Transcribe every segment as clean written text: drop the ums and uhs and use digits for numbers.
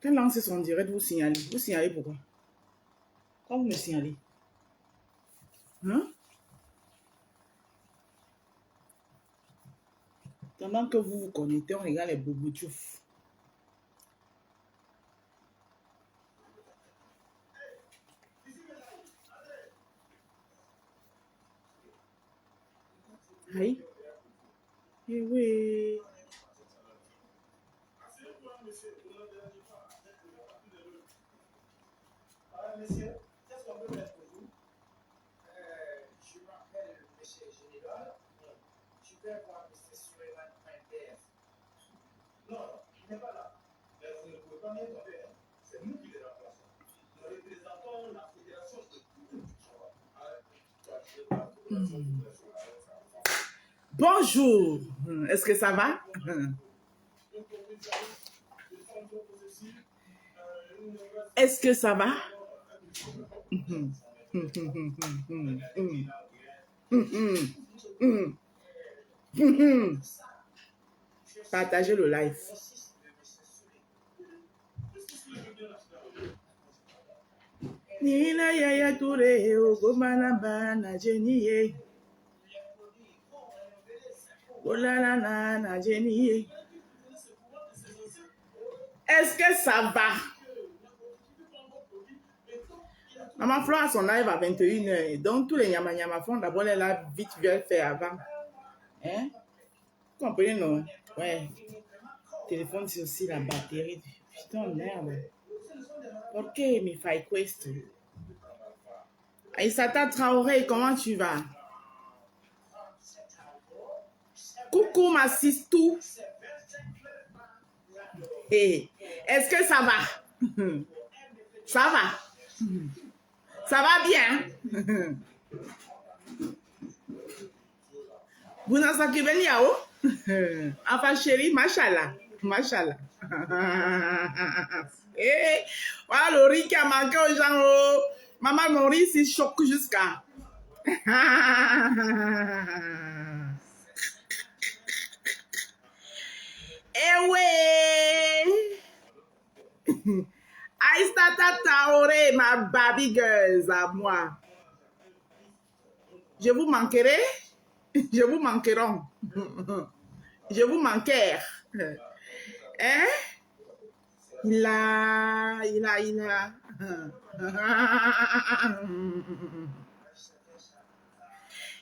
Quand lancez son direct, vous signalez. Vous signalez pourquoi? Quand vous me signalez? Hein? Pendant que vous vous connectez, on regarde les bouboutoufs. Aïe. Eh oui. Monsieur, qu'est-ce qu'on peut faire pour vous? Je m'appelle Monsieur Général. Je vais voir Monsieur Suleiman Pinter. Non, il n'est pas là. Mais vous ne pouvez pas m'y tomber. C'est nous qui les remplaçons. Nous représentons la fédération de Bonjour. Est-ce que ça va? Est-ce que ça va? Partagez le live. Nina yaya toure ogomana bana jeniye. Olala na jeniye. Est-ce que ça va? Maman Flo a son live à 21h. Donc, tous les nyama font d'abord les lives vite faire avant. Hein? Vous comprenez, non? Ouais. Téléphone, c'est aussi la batterie. Putain, merde. Ok, mi fai questo. Aïssata Traoré, comment tu vas? Coucou, ma sistou. Hey, est-ce que ça va? Ça va? Ça va bien? Vous n'en savez pas yao? Enfin, chérie, machallah. Machallah. Eh, voilà le riz qui a manqué aux gens. Oh. Maman, mon riz, c'est choc jusqu'à. Eh ouais! Aïssata Traoré, ma baby girls à moi. Je vous manquerai, je vous manqueront. Je vous manquerai. Hein? Il a.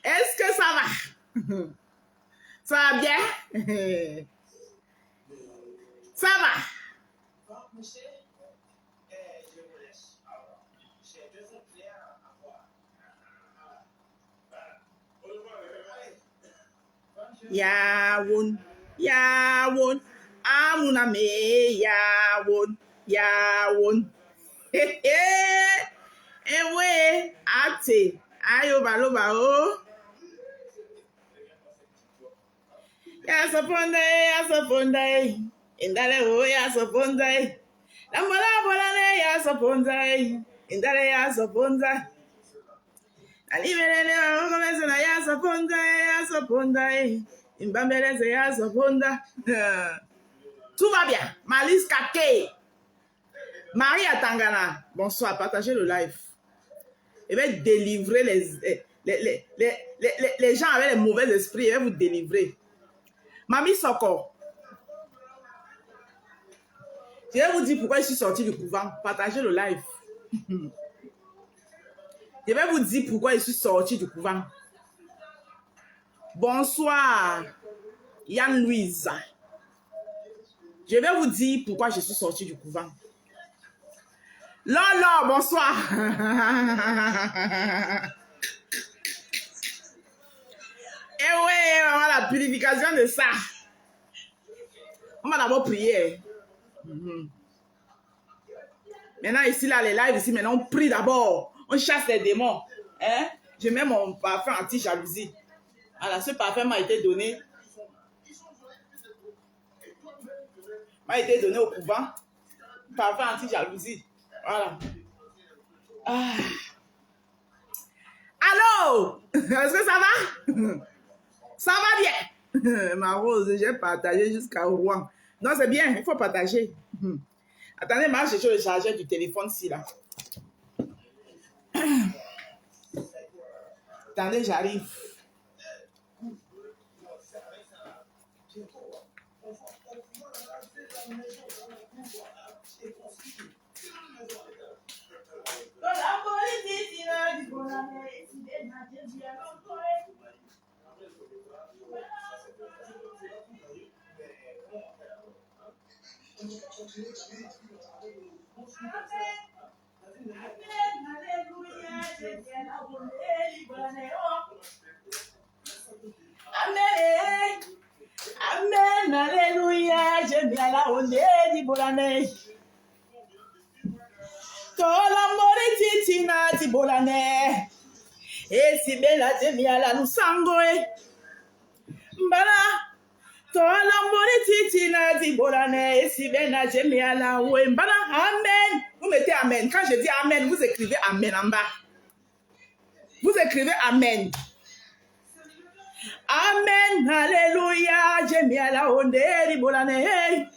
Est-ce que ça va? Ça va bien? Ça va? Monsieur, je vous laisse. J'ai deux autres clients à voir. Yawon, amuna me, yawon. Ewe, ate, ayo baloba o. Yasaponda, indale o yasaponda. Lambola yasaponda, indale yasaponda. Alimelele okomeze na yasaponda. Imbambeleze yasaponda. Tout va bien. Malice Kake. Marie Atangana. Bonsoir, partagez le live. Et va délivrer les gens avec les mauvais esprits. Il va vous délivrer. Mamie Soko. Je vais vous dire pourquoi je suis sortie du couvent. Partagez le live. Je vais vous dire pourquoi je suis sortie du couvent. Bonsoir, Yann-Louise. Je vais vous dire pourquoi je suis sortie du couvent. Lolo, bonsoir. Eh ouais, on va la purification de ça. On va d'abord prier. Maintenant, ici, là, les lives, ici, maintenant, on prie d'abord. On chasse les démons. Hein? Je mets mon parfum anti-jalousie. Alors, ce parfum m'a été donné. M'a été donné au couvent. Parfum anti-jalousie. Voilà. Ah. Allô? Est-ce que ça va? Ça va bien? Ma rose, j'ai partagé jusqu'à Rouen. Non, c'est bien, il faut partager. Attendez, moi, je cherche le chargeur du téléphone ici, là. Attendez, j'arrive. Amen. Amen. Alléluia. J'aime bien la onde di bolane. Tola mori titina di bolane. E si bella j'aime bien la nusangoe. Mbala. Tola mori titina di bolane. E si bella j'aime bien la oue. Mbala. Amen. Vous mettez amen. Quand je dis amen, vous écrivez amen en bas. Vous écrivez amen. Amen, alléluia, j'aime bien la onde di bolane.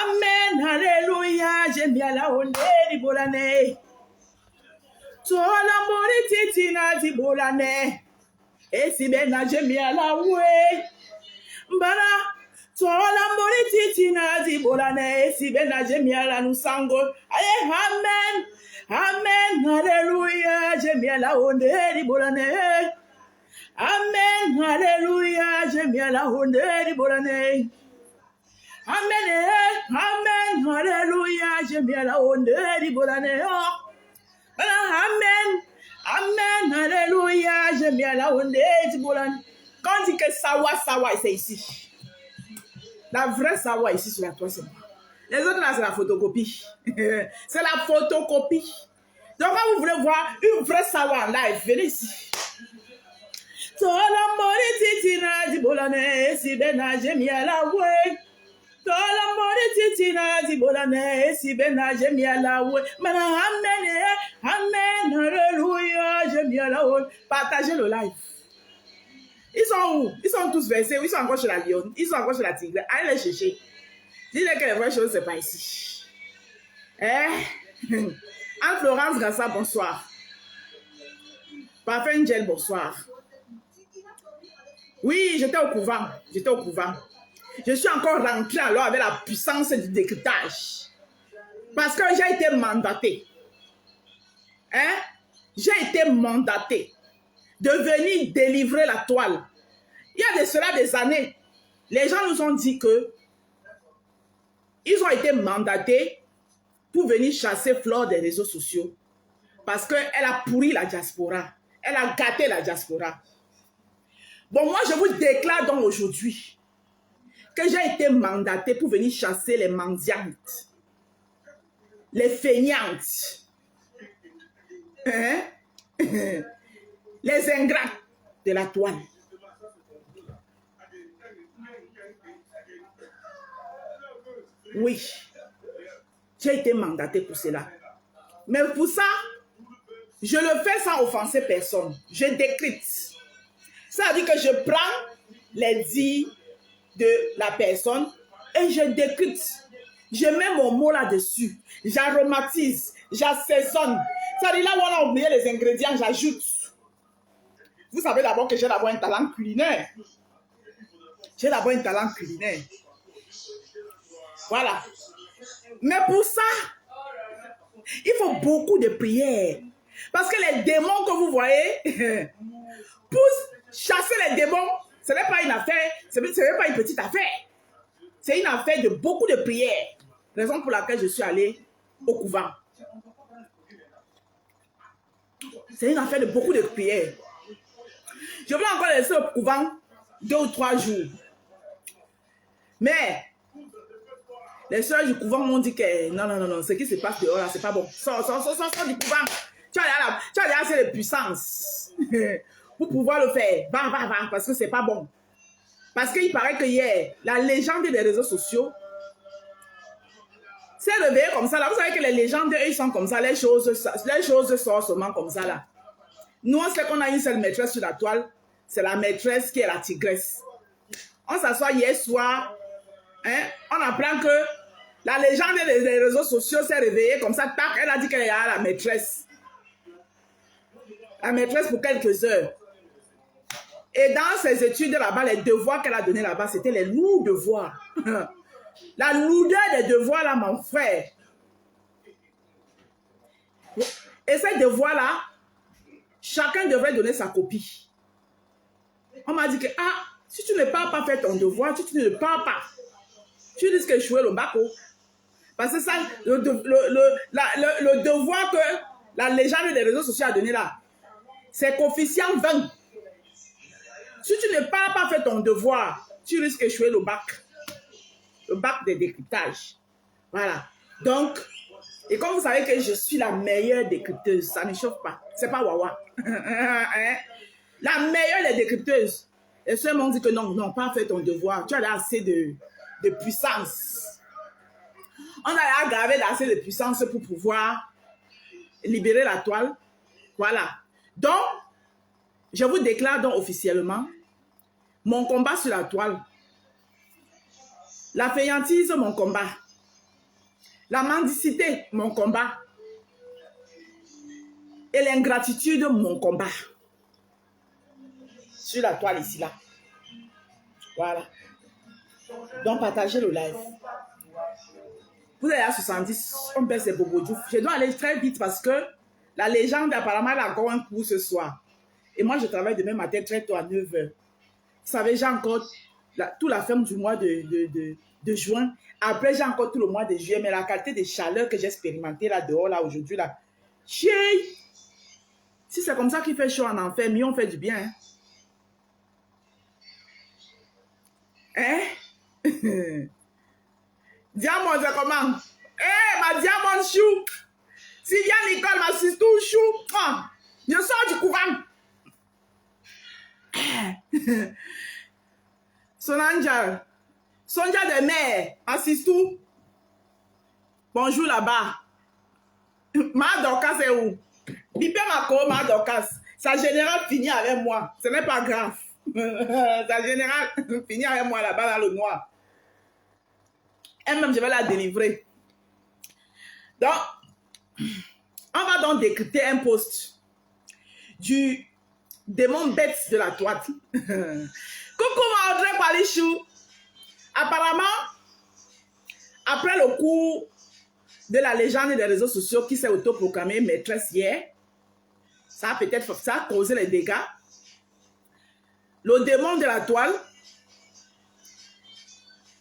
Amen, alléluia, j'aime bien la onde di bolane. Tola mori titina di bolane. E si bena j'aime bien la oue. Mbara, tola mori titina di bolane. E si bena j'aime bien la nusango. Allez, amen, amen, alléluia, j'aime bien la onde di bolane. Amen, alléluia, j'aime bien la onde di bolane. Amen, amen, alléluia, j'aime bien la onde di bolane. Amen, amen, alléluia, j'aime bien la onde di bolane. Quand on dit que sawa, c'est ici. La vraie sawa ici sur la toile, c'est moi. Les autres là, c'est la photocopie. C'est la photocopie. Donc quand vous voulez voir une vraie sawa en live, venez ici. Tola mori titina di bolane, si bena j'aime la oue. Tola mori titina di bolane, si bena j'aime la oue. Maintenant, amen, amen, alléluia, j'aime la oue. Partagez le live. Ils sont où? Ils sont tous versés. Ils sont encore chez la lionne. Ils sont encore chez la tigre. Allez les chercher. Dites-les que les vraies choses, c'est pas ici. Anne-Florence Gassa, bonsoir. Parfait Angel, bonsoir. Oui, j'étais au couvent. J'étais au couvent. Je suis encore rentrée alors avec la puissance du décryptage. Parce que j'ai été mandatée. J'ai été mandatée de venir délivrer la toile. Il y a de cela des années, les gens nous ont dit que ils ont été mandatés pour venir chasser Flore des réseaux sociaux parce qu'elle a pourri la diaspora. Elle a gâté la diaspora. Bon, moi, je vous déclare donc aujourd'hui que j'ai été mandatée pour venir chasser les mendiantes, les feignantes, les ingrats de la toile. Oui, j'ai été mandatée pour cela. Mais pour ça, je le fais sans offenser personne. Je décrypte. Ça veut dire que je prends les dits de la personne et je décrypte. Je mets mon mot là-dessus. J'aromatise, j'assaisonne. Ça veut dire là où on a oublié les ingrédients, j'ajoute. Vous savez d'abord que j'ai d'abord un talent culinaire. J'ai d'abord un talent culinaire. Voilà. Mais pour ça, il faut beaucoup de prières. Parce que les démons que vous voyez, pour chasser les démons, ce n'est pas une affaire, ce n'est pas une petite affaire. C'est une affaire de beaucoup de prières. Raison pour laquelle je suis allée au couvent. C'est une affaire de beaucoup de prières. Je voulais encore laisser au couvent 2 ou 3 jours. Mais les soeurs du couvent m'ont dit que non, ce qui se passe dehors là, c'est pas bon. Sors du couvent. Tu as assez de puissance pour pouvoir le faire. Va, parce que c'est pas bon. Parce qu'il paraît que hier, la légende des réseaux sociaux s'est réveillée comme ça là. Vous savez que les légendes, ils sont comme ça, les choses sortent seulement comme ça là. Nous, on sait qu'on a une seule maîtresse sur la toile, c'est la maîtresse qui est la tigresse. On s'assoit hier soir, on apprend que La légende des réseaux sociaux s'est réveillée comme ça, tac, elle a dit qu'elle est à la maîtresse. La maîtresse pour quelques heures. Et dans ses études là-bas, les devoirs qu'elle a donnés là-bas, c'était les lourds devoirs. La lourdeur des devoirs là, mon frère. Et ces devoirs-là, chacun devrait donner sa copie. On m'a dit que, ah, si tu ne pars pas faire ton devoir, si tu ne pars pas, tu risques d'échouer le bac. Parce que ça, le devoir que la légende des réseaux sociaux a donné là, c'est coefficient 20. Si tu ne pars pas faire ton devoir, tu risques d'échouer le bac. Le bac de décryptage. Voilà. Donc, et comme vous savez que je suis la meilleure décrypteuse, ça ne chauffe pas. C'est pas Wawa. La meilleure des décrypteuses. Et ceux m'ont dit que non, non, pas faire ton devoir. Tu as assez de puissance. On a aggravé assez de puissance pour pouvoir libérer la toile. Voilà. Donc, je vous déclare donc officiellement mon combat sur la toile. La fainéantise, mon combat. La mendicité, mon combat. Et l'ingratitude, mon combat. Sur la toile ici, là. Voilà. Donc, partagez le live. Vous êtes à 70, on baisse les bobodjouf. Je dois aller très vite parce que la légende, apparemment, elle a encore un cours ce soir. Et moi, je travaille demain matin très tôt à 9 h. Vous savez, j'ai encore toute la fin du mois de juin. Après, j'ai encore tout le mois de juillet. Mais la qualité de chaleur que j'ai expérimentée là dehors, là, aujourd'hui, là. Si c'est comme ça qu'il fait chaud en enfer, mieux on fait du bien. Hein? Diamant, c'est comment? Eh, ma diamant chou! Sylvia Nicole, ma sister chou! Je sors du courant! Sonanja, Sonja de mère, assiste-tout. Bonjour là-bas. Ma Dorcas est où? Bipé Mako, ma Dorcas. Sa générale finit avec moi. Ce n'est pas grave. Sa générale finit avec moi là-bas dans le noir. Elle-même, je vais la délivrer. Donc, on va donc décrypter un post du démon bête de la toile. Coucou ma Audrey Palichou. Apparemment, après le cours de la légende des réseaux sociaux qui s'est autoproclamée maîtresse hier, ça a peut-être causé les dégâts. Le démon de la toile,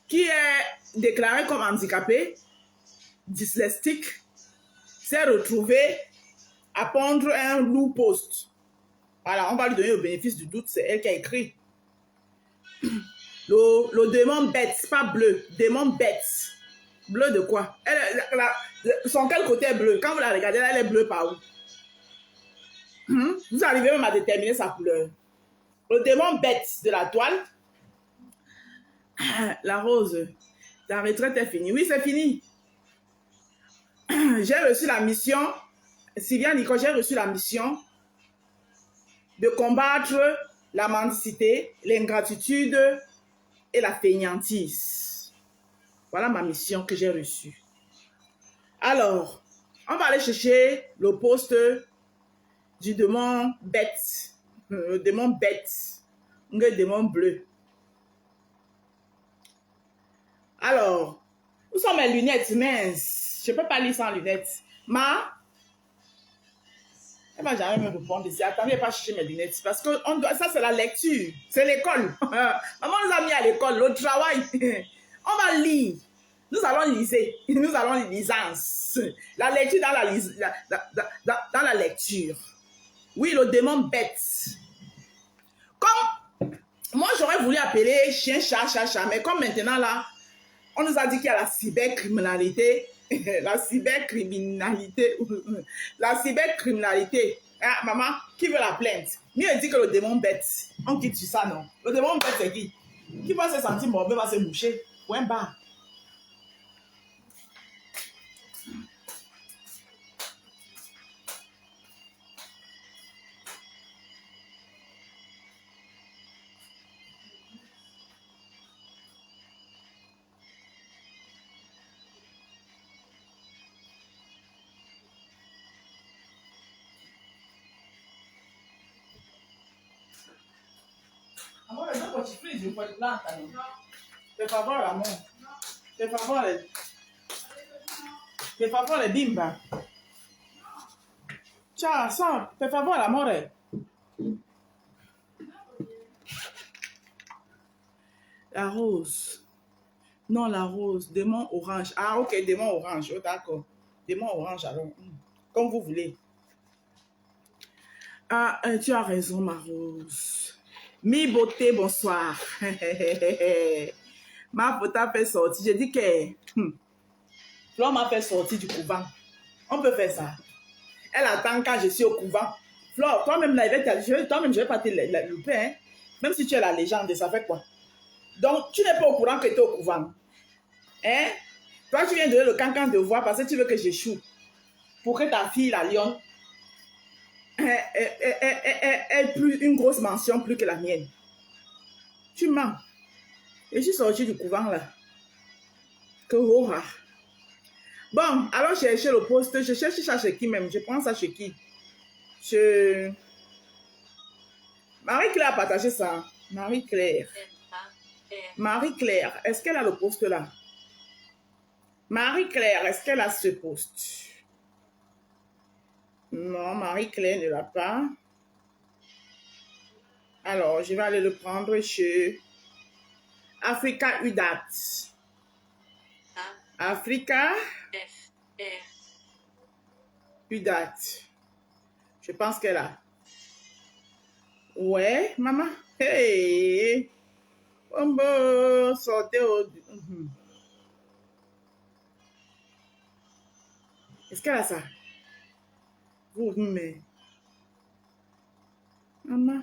qui est déclaré comme handicapé, dyslexique, s'est retrouvé à pondre un lourd post. Voilà, on va lui donner le bénéfice du doute, c'est elle qui a écrit. Le démon bête, pas bleu, démon bête. Bleu de quoi? Son quel côté est bleu? Quand vous la regardez, elle est bleue par où? Vous arrivez même à déterminer sa couleur. Le démon bête de la toile. La rose, ta retraite est finie. Oui, c'est fini. J'ai reçu la mission, Sylvia Nicole, j'ai reçu la mission de combattre la mendicité, l'ingratitude et la fainéantise. Voilà ma mission que j'ai reçue. Alors, on va aller chercher le poste du démon bête. Le démon bête. Le démon bleu. Alors, où sont mes lunettes minces? Je ne peux pas lire sans lunettes. Elle ne va jamais me répondre ici. Attendez, je ne vais pas chercher mes lunettes. Parce que ça, c'est la lecture. C'est l'école. Maman nous a mis à l'école, le travail. On va lire. Nous allons liser. Nous allons lisance. La lecture dans la lecture. Oui, le démon bête. Comme moi, j'aurais voulu appeler chien, chat, chat, chat. Mais comme maintenant, là, on nous a dit qu'il y a la cybercriminalité. La cybercriminalité. La cybercriminalité. Ah, maman, qui veut la plainte? Mieux dit que le démon bête. On quitte sur ça, non? Le démon bête, c'est qui? Qui va se sentir mauvais, va se moucher. Point barre. pode freezer, não pode plantar, não. Per favore, amor. Per favore. Per favore, bimba. Ciao, so, per favore, amore. La rose. Non, la rose. Démon orange. Ah, ok, démon orange. Oh, d'accord. Démon orange, alors. Comme vous voulez. Ah, tu as raison, ma rose. Mi beauté, bonsoir. Ma photo a fait sortir. J'ai dit que Flore m'a fait sortir du couvent. On peut faire ça. Elle attend quand je suis au couvent. Flore, toi-même, je vais pas te louper. Hein? Même si tu es la légende, ça fait quoi? Donc, tu n'es pas au courant que tu es au couvent. Hein? Toi, tu viens donner le cancan de voix parce que tu veux que j'échoue. Pour que ta fille, la lionne, ait plus une grosse mention plus que la mienne. Tu mens. Je suis sortie du couvent là. Que horreur. Bon, alors chercher le poste. Je cherche ça chez qui même? Je prends ça chez qui? Marie-Claire a partagé ça. Marie-Claire. Marie-Claire, est-ce qu'elle a le poste là? Marie-Claire, est-ce qu'elle a ce poste? Non, Marie-Claire ne l'a pas. Alors, je vais aller le prendre chez Africa Udat. Africa Udat. Je pense qu'elle a. Ouais, maman. Hey! On peut sortir au... Est-ce qu'elle a ça? Vous, mais... Maman.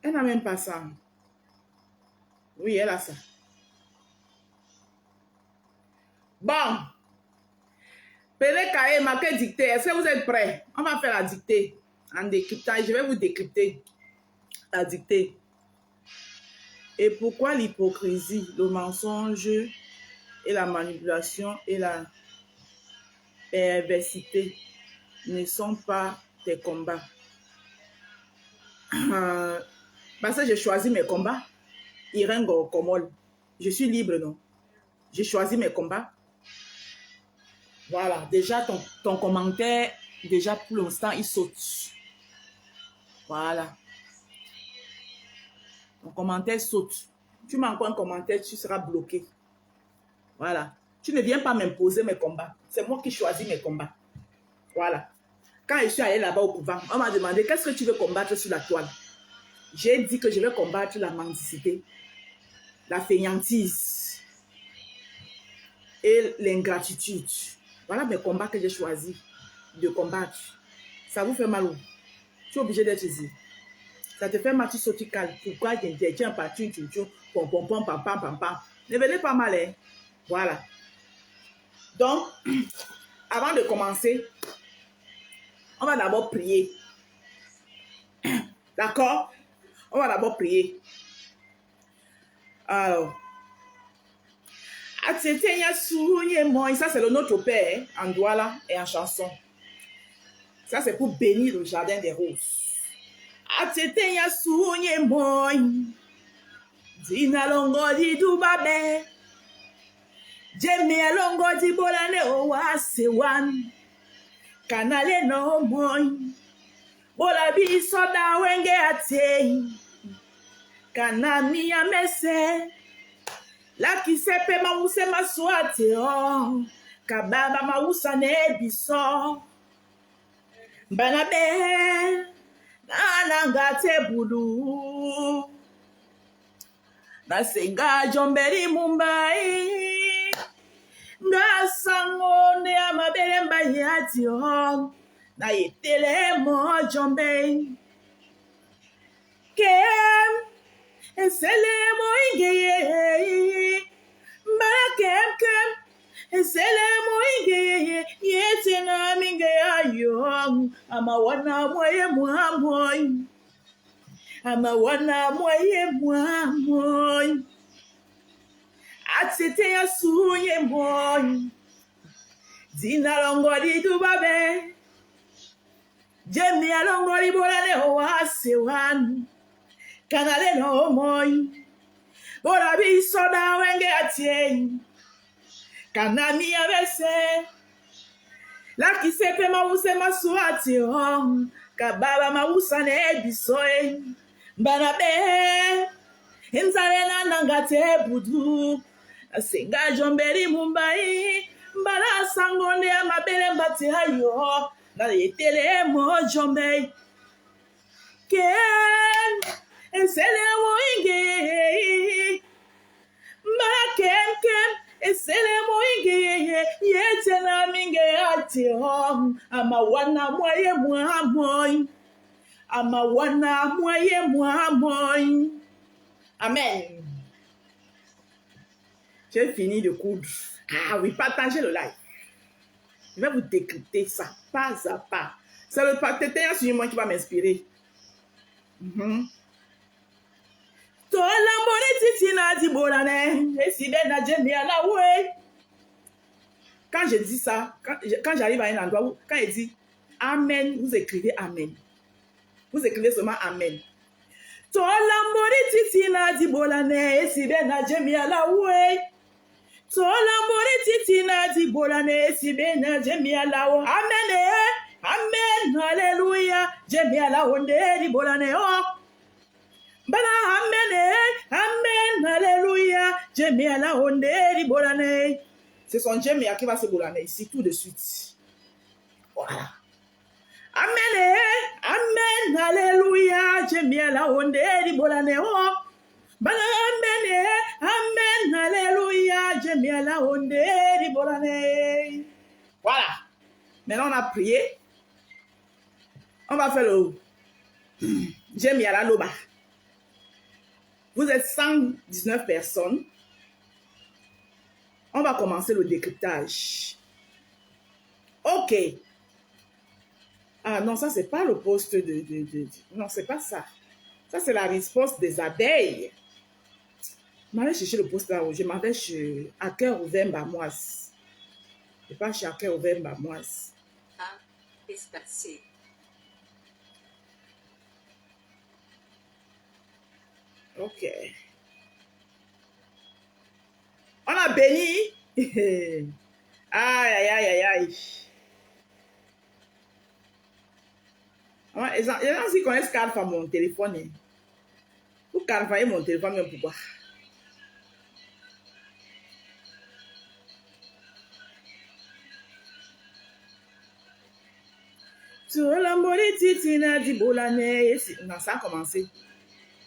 Elle n'a même pas ça. Oui, elle a ça. Bon. Péré Kaye, marqué dictée. Est-ce que vous êtes prêts? On va faire la dictée. En décryptant, je vais vous décrypter la dictée. Et pourquoi l'hypocrisie, le mensonge et la manipulation et la perversité ne sont pas tes combats? Parce que j'ai choisi mes combats. Irengo Komol. Je suis libre, non? J'ai choisi mes combats. Voilà. Déjà, ton commentaire, déjà pour l'instant, il saute. Voilà. Ton commentaire saute. Tu m'envoies un commentaire, tu seras bloqué. Voilà. Tu ne viens pas m'imposer mes combats. C'est moi qui choisis mes combats. Voilà. Quand je suis allée là-bas au couvent, on m'a demandé qu'est-ce que tu veux combattre sur la toile. J'ai dit que je vais combattre la mendicité, la fainéantise et l'ingratitude. Voilà mes combats que j'ai choisi de combattre. Ça vous fait mal ou? Tu es obligé d'être ici. Ça te fait mal, tu sautes, tu calmes. Pourquoi tiens pas, tu, pom, pom, pom, pam, pam, pam, pam. Ne venez pas mal, hein? Voilà. Donc, avant de commencer, on va d'abord prier. D'accord? On va d'abord prier. Alors, ça c'est le Notre Père en Douala et en chanson. Ça c'est pour bénir le jardin des roses. Atetenya sunye moi, dina longo di dubabe, jemi longo di bolane owa sewan, kanale no moi, bola bi soda wenge ate, kanami amese, la kisepe mause maswate o, kababa mausa ne biso, banabe. Nanangate bulu nasenga jomberi mumbai ngasangonde amabere mbayati o na yetele mo jombe kem esele mo ingeye mbara kem esele mo ingeye yete na mingeya yo amawana moye mwamoy amawana moye mwamoy atete ya suye moy dina longori dubabe jemi alongori bolane oase wan Kanale no moi. Bora biso na wenge atie. Kanami avese. La kisepe mawuse masuati ho. Kababa mawusa ne bisoe. Banabe. Enzare na nangate budu. Asenga jomberi mumbai. Mbara sangone amabele mbati hayo. Na yetele mo jombe. Ken. Ensele mo inge. Mbara ken. Ensele mo inge. Yetela minge ati ho. Amawana mwaye mwamoy. Amawana mwaye mwamoy. Amen. J'ai fini de coudre. Ah oui, partagez le live. Je vais vous décrypter ça, pas à pas. C'est le partenaire sur moi qui va m'inspirer. Tola moni titina di bolane. Esi bena jemi ala we. Quand je dis ça, quand j'arrive à un endroit où, quand il dit Amen, vous écrivez Amen. Vous écrivez seulement Amen. Tola moni titina di bolane. Esi bena jemi ala we. Tola moni titina di bolane. Esi bena jemi ala we. Amen. Amen. Alléluia. Jemi ala onde di bolane. Oh. Bana amen, amen, alléluia. Jémia la onde di bolane. C'est son Jémia qui va se bolane ici tout de suite. Voilà. Amen, amen, alléluia. Jémia la onde di bolane. Oh. Bana amen, amen, alléluia. Jémia la onde di bolane. Voilà. Maintenant on a prié. On va faire le Jémia la loba. Vous êtes 119 personnes. On va commencer le décryptage. Ok. Ah non, ça, c'est pas le poste Non, c'est pas ça. Ça, c'est la réponse des abeilles. Je m'allais chercher le poste là où je m'avais chez à cœur ouvert Bamoise. Je pas chez à cœur ouvert Bamoise. Ah, espacé. Ok. On a béni. Aïe, aïe, aïe, aïe, aïe. Les gens qui connaissent Carfa mon téléphone. Pour Carfa mon téléphone, mais pourquoi? Sur la mori titina di bolane. Non, ça a commencé.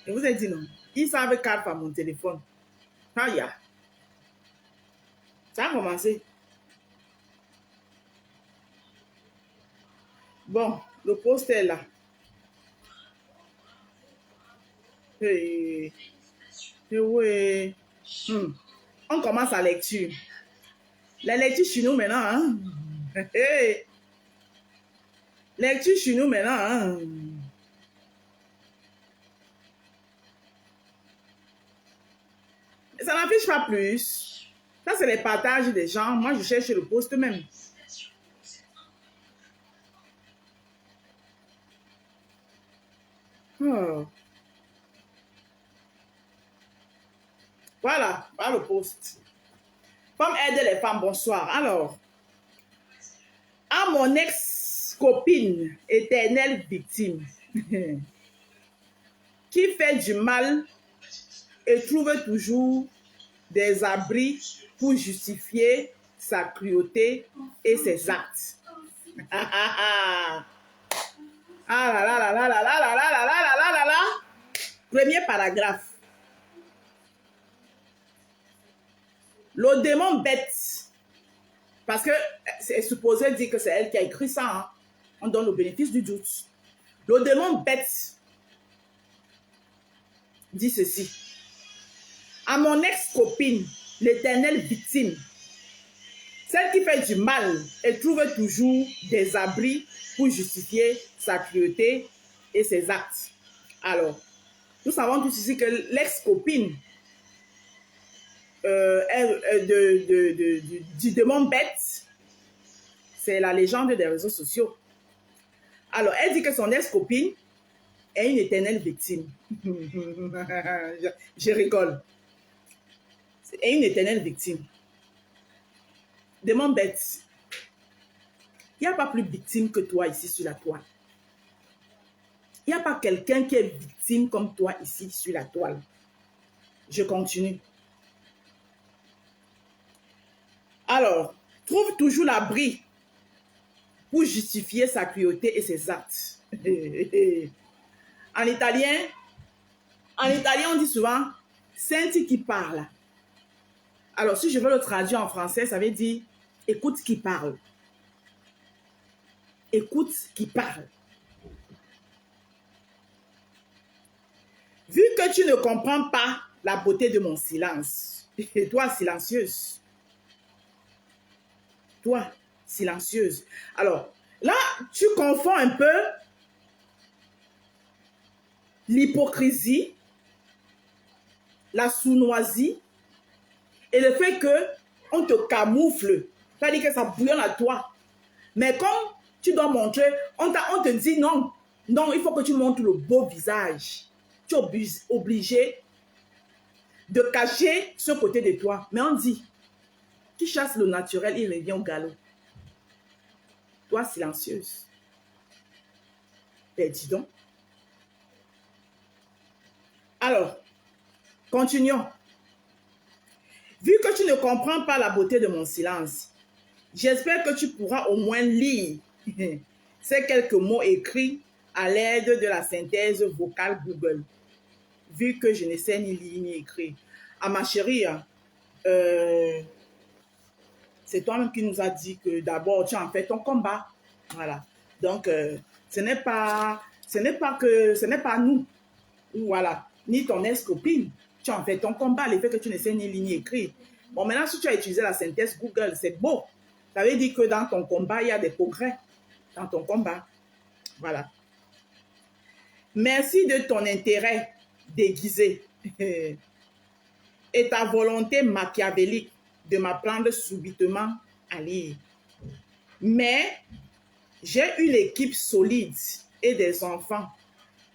Je vous ai dit non. Ils savent Carfa mon téléphone. Ah, ya. Ça a commencé. Bon, le poste est là. Oui. On commence la lecture. La lecture chez nous maintenant. Hein? Lecture chez nous maintenant. Hein? Ça n'affiche pas plus. Ça, c'est les partages des gens. Moi, je cherche le poste même. Oh. Voilà, par le poste. Femme aide les femmes, bonsoir. Alors, à mon ex-copine, éternelle victime, qui fait du mal et trouve toujours des abris pour justifier sa cruauté et ses actes. Ah là là là là là là là là là là là là là. Premier paragraphe. Le démon bête, parce que c'est supposé dire que c'est elle qui a écrit ça, hein. On donne le bénéfice du doute. Le démon bête dit ceci. À mon ex-copine, l'éternelle victime, celle qui fait du mal et trouve toujours des abris pour justifier sa cruauté et ses actes. Alors, nous savons tous ici que l'ex-copine du démon bête, c'est la légende des réseaux sociaux. Alors, elle dit que son ex-copine est une éternelle victime. Je rigole. Est une éternelle victime. Demande bête. Il n'y a pas plus victime que toi ici sur la toile. Il n'y a pas quelqu'un qui est victime comme toi ici sur la toile. Je continue. Alors, trouve toujours l'abri pour justifier sa cruauté et ses actes. En italien, on dit souvent « senti qui parle ». Alors, si je veux le traduire en français, ça veut dire « écoute qui parle ». Écoute qui parle. Vu que tu ne comprends pas la beauté de mon silence, et toi silencieuse, toi silencieuse. Alors, là, tu confonds un peu l'hypocrisie, la sournoisie et le fait qu'on te camoufle. C'est-à-dire que ça bouillonne à toi. Mais quand tu dois montrer, on te dit non. Non, il faut que tu montres le beau visage. Tu es obligé de cacher ce côté de toi. Mais on dit, tu chasses le naturel, il revient au galop. Toi, silencieuse. Ben, dis donc. Alors, continuons. Vu que tu ne comprends pas la beauté de mon silence, j'espère que tu pourras au moins lire ces quelques mots écrits à l'aide de la synthèse vocale Google. Vu que je ne sais ni lire ni écrire. Ah, ma chérie, c'est toi-même qui nous a dit que d'abord, tu as fait ton combat. Voilà. Donc, ce n'est pas nous. Voilà. Ni ton ex-copine. Tu as fait ton combat, le fait que tu ne sais ni lire ni écrire. Bon, maintenant, si tu as utilisé la synthèse Google, c'est beau. Ça veut dire que dans ton combat, il y a des progrès. Dans ton combat. Voilà. Merci de ton intérêt déguisé et ta volonté machiavélique de m'apprendre subitement à lire. Mais j'ai une équipe solide et des enfants.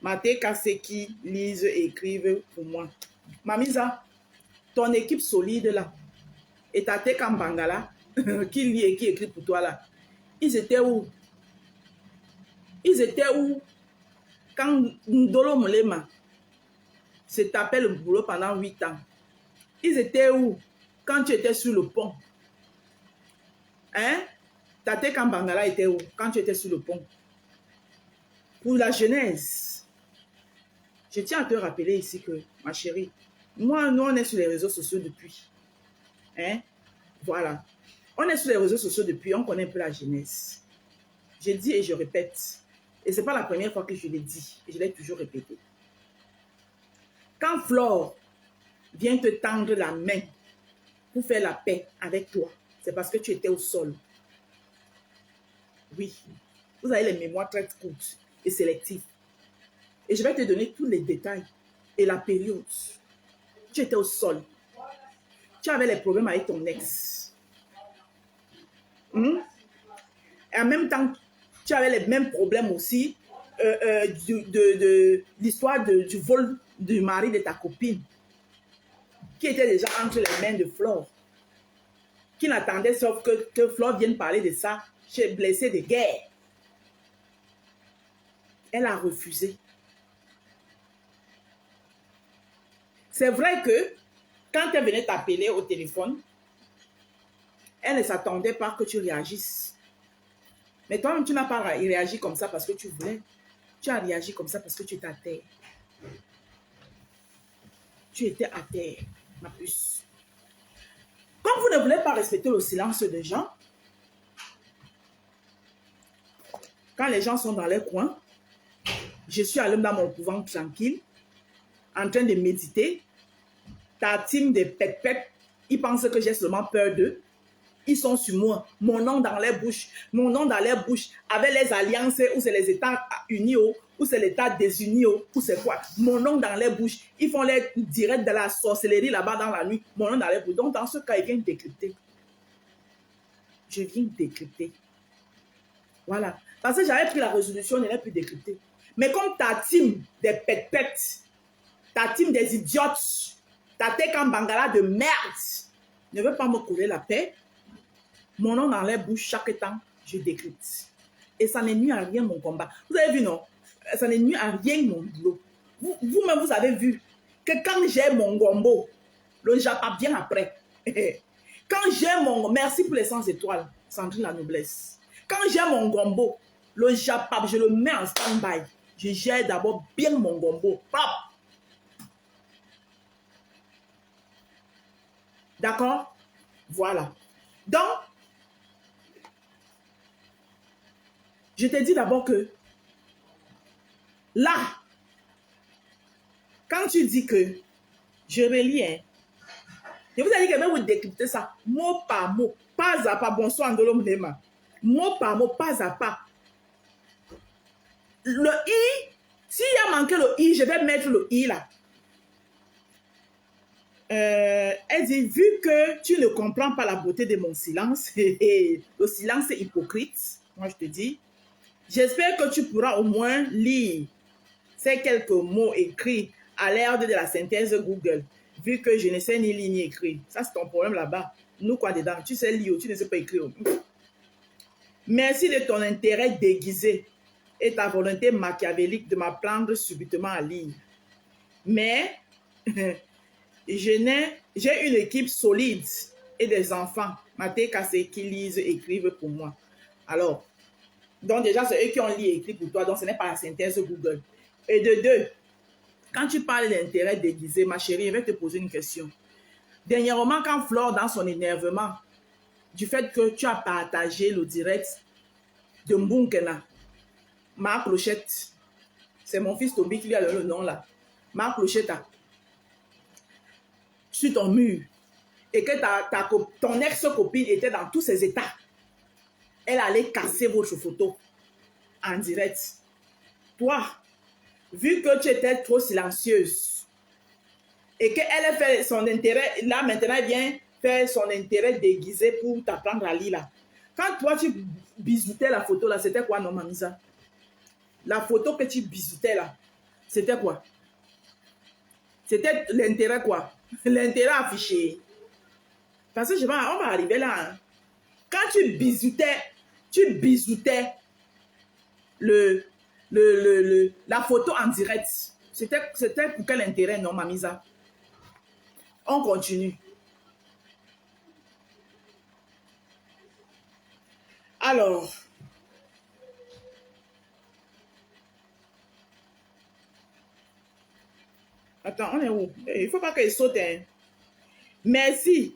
Maté Kaseki lisent et écrivent pour moi. Mamisa, ton équipe solide là, et Tate Kambangala, qui lit et qui écrit pour toi là, ils étaient où? Ils étaient où? Quand Ndolo Molema se tapait le boulot pendant 8 ans, ils étaient où quand tu étais sur le pont? Hein? Tate Kambangala était où quand tu étais sur le pont? Pour la Genèse, je tiens à te rappeler ici que, ma chérie, nous on est sur les réseaux sociaux depuis. Hein? Voilà. On est sur les réseaux sociaux depuis, on connaît un peu la Genèse. Je dis et je répète. Et ce n'est pas la première fois que je l'ai dit. Et je l'ai toujours répété. Quand Flore vient te tendre la main pour faire la paix avec toi, c'est parce que tu étais au sol. Oui. Vous avez les mémoires très courtes et sélectives. Et je vais te donner tous les détails et la période. Tu étais au sol. Tu avais les problèmes avec ton ex. Et en même temps, tu avais les mêmes problèmes aussi de l'histoire du vol du mari de ta copine, qui était déjà entre les mains de Flore, qui n'attendait sauf que Flore vienne parler de ça chez Blessé de guerre. Elle a refusé. C'est vrai que quand elle venait t'appeler au téléphone, elle ne s'attendait pas que tu réagisses. Mais toi-même, tu n'as pas réagi comme ça parce que tu voulais. Tu as réagi comme ça parce que tu étais à terre. Tu étais à terre, ma puce. Comme vous ne voulez pas respecter le silence des gens, quand les gens sont dans leur coin, je suis allée dans mon couvent tranquille, en train de méditer. Ta team de pète-pète, ils pensent que j'ai seulement peur d'eux. Ils sont sur moi, mon nom dans leur bouche, avec les alliances, ou c'est les États unis, ou c'est l'État désunis, ou c'est quoi. Mon nom dans leur bouche, ils font les directs de la sorcellerie là-bas dans la nuit, mon nom dans leur bouche. Donc dans ce cas, ils viennent décrypter. Je viens décrypter. Voilà. Parce que j'avais pris la résolution, je n'ai plus décrypté. Mais comme ta team des pètes, ta team des idiotes, ta tech en bangala de merde ne veut pas me couler la paix, mon nom dans les bouches chaque temps, je décrypte. Et ça n'est nuit à rien mon combat. Vous avez vu, non? Ça n'est nuit à rien mon boulot. Vous-même, vous avez vu que quand j'ai mon gombo, le Japon vient après. Quand j'ai mon... Merci pour les 100 étoiles, Sandrine la noblesse. Quand j'ai mon gombo, le Japon, je le mets en stand-by. Je gère d'abord bien mon gombo. Pop! D'accord? Voilà. Donc, je te dis d'abord que là, quand tu dis que je relis, hein, je vous ai dit que je vais vous décrypter ça mot par mot, pas à pas. Bonsoir, Andolo Mnema. Mot par mot, pas à pas. Le I, s'il y a manqué le I, je vais mettre le I là. Elle dit, vu que tu ne comprends pas la beauté de mon silence, le silence est hypocrite, moi je te dis, j'espère que tu pourras au moins lire ces quelques mots écrits à l'aide de la synthèse Google, vu que je ne sais ni lire ni écrire. Ça, c'est ton problème là-bas. Nous, quoi dedans? Tu sais lire ou tu ne sais pas écrire. Merci de ton intérêt déguisé et ta volonté machiavélique de m'apprendre subitement à lire. Mais... j'ai une équipe solide et des enfants, Maté Kassé, qui lisent et écrivent pour moi. Alors, donc déjà, c'est eux qui ont lu et écrit pour toi, donc ce n'est pas la synthèse Google. Et de deux, quand tu parles d'intérêt déguisé, ma chérie, je vais te poser une question. Dernièrement, quand Flore, dans son énervement, du fait que tu as partagé le direct de Mbunkena, Marc Clochette, c'est mon fils Toby qui lui a donné le nom là, Marc Clochette, sur ton mur, et que ton ex-copine était dans tous ses états, elle allait casser votre photo en direct. Toi, vu que tu étais trop silencieuse et qu'elle fait son intérêt, là maintenant elle vient faire son intérêt déguisé pour t'apprendre à lire là. Quand toi tu bisoutais la photo là, c'était quoi non Mamisa? La photo que tu bisoutais là, c'était quoi? C'était l'intérêt quoi? L'intérêt affiché. Parce que on va arriver là. Hein. Quand tu bisoutais la photo en direct. C'était pour quel intérêt, non, Mamisa? On continue. Alors. Attends, on est où? Il ne faut pas qu'il saute. Hein. Merci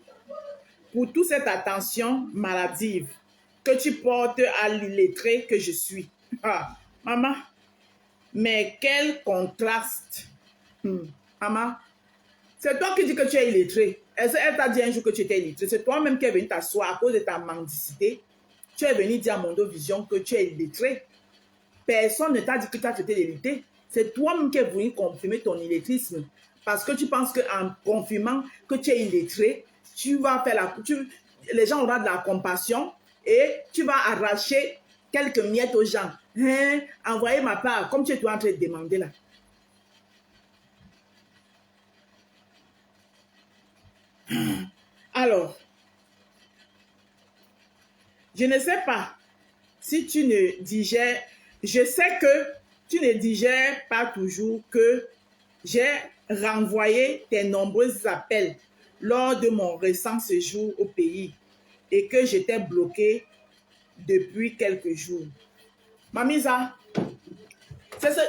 pour toute cette attention maladive que tu portes à l'illettré que je suis. Ah, maman, mais quel contraste. Maman, c'est toi qui dis que tu es illettré. Elle t'a dit un jour que tu étais illettré. C'est toi-même qui es venu t'asseoir à cause de ta mendicité. Tu es venu dire à Mondovision que tu es illettré. Personne ne t'a dit que tu as traité d'illettré. C'est toi-même qui es venu confirmer ton illettrisme. Parce que tu penses qu'en confirmant que tu es illettré, tu vas faire les gens auront de la compassion et tu vas arracher quelques miettes aux gens. Hein? Envoyez ma part, comme tu es en train de demander là. Alors, je ne sais pas si tu ne digères, je sais que tu ne digères pas toujours que j'ai renvoyé tes nombreux appels lors de mon récent séjour au pays et que j'étais bloqué depuis quelques jours. Mamisa,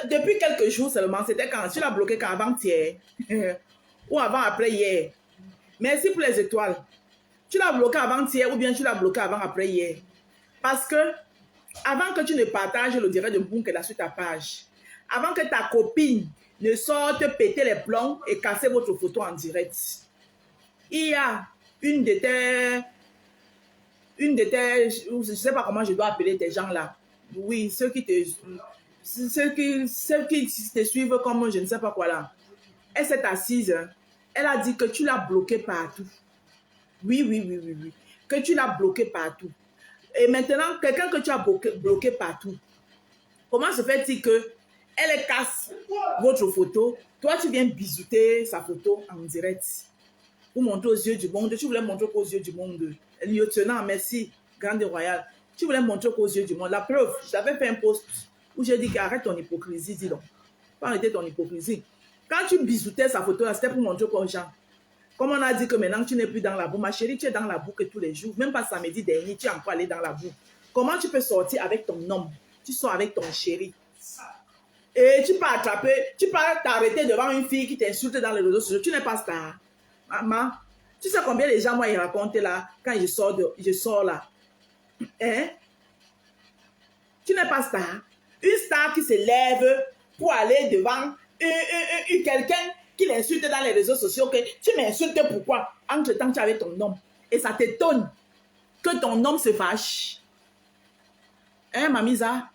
depuis quelques jours seulement, c'était quand tu l'as bloqué quand avant-hier ou avant-après hier. Merci pour les étoiles. Tu l'as bloqué avant-hier ou bien tu l'as bloqué avant-après hier. Parce que avant que tu ne partages le direct de Mbunkena sur ta page, avant que ta copine ne sorte péter les plombs et casser votre photo en direct, il y a une de tes, je ne sais pas comment je dois appeler tes gens là. Oui, ceux qui te suivent comme je ne sais pas quoi là. Elle s'est assise, elle a dit que tu l'as bloqué partout. Oui. Que tu l'as bloqué partout. Et maintenant, quelqu'un que tu as bloqué partout, comment se fait-il que Elle casse votre photo. Toi, tu viens bisouter sa photo en direct. Pour montrer aux yeux du monde. Tu voulais montrer qu'aux yeux du monde. Lieutenant, merci, Grande Royale. Tu voulais montrer qu'aux yeux du monde. La preuve, j'avais fait un post où j'ai dit qu'arrête ton hypocrisie, dis donc. Pas arrêter ton hypocrisie. Quand tu bisoutais sa photo, c'était pour montrer qu'aux gens. Comme on a dit que maintenant tu n'es plus dans la boue. Ma chérie, tu es dans la boucle tous les jours. Même pas samedi dernier, tu es encore allé dans la boue. Comment tu peux sortir avec ton homme? Tu sors avec ton chéri. Et tu peux attraper, tu peux t'arrêter devant une fille qui t'insulte dans les réseaux sociaux. Tu n'es pas star. Maman, tu sais combien les gens, moi, ils racontent là, quand je sors là. Hein? Tu n'es pas star. Une star qui se lève pour aller devant quelqu'un qui l'insulte dans les réseaux sociaux. Que tu m'insultes pourquoi? Entre-temps, tu es avec ton homme. Et ça t'étonne que ton homme se fâche. Hein, Mamisa?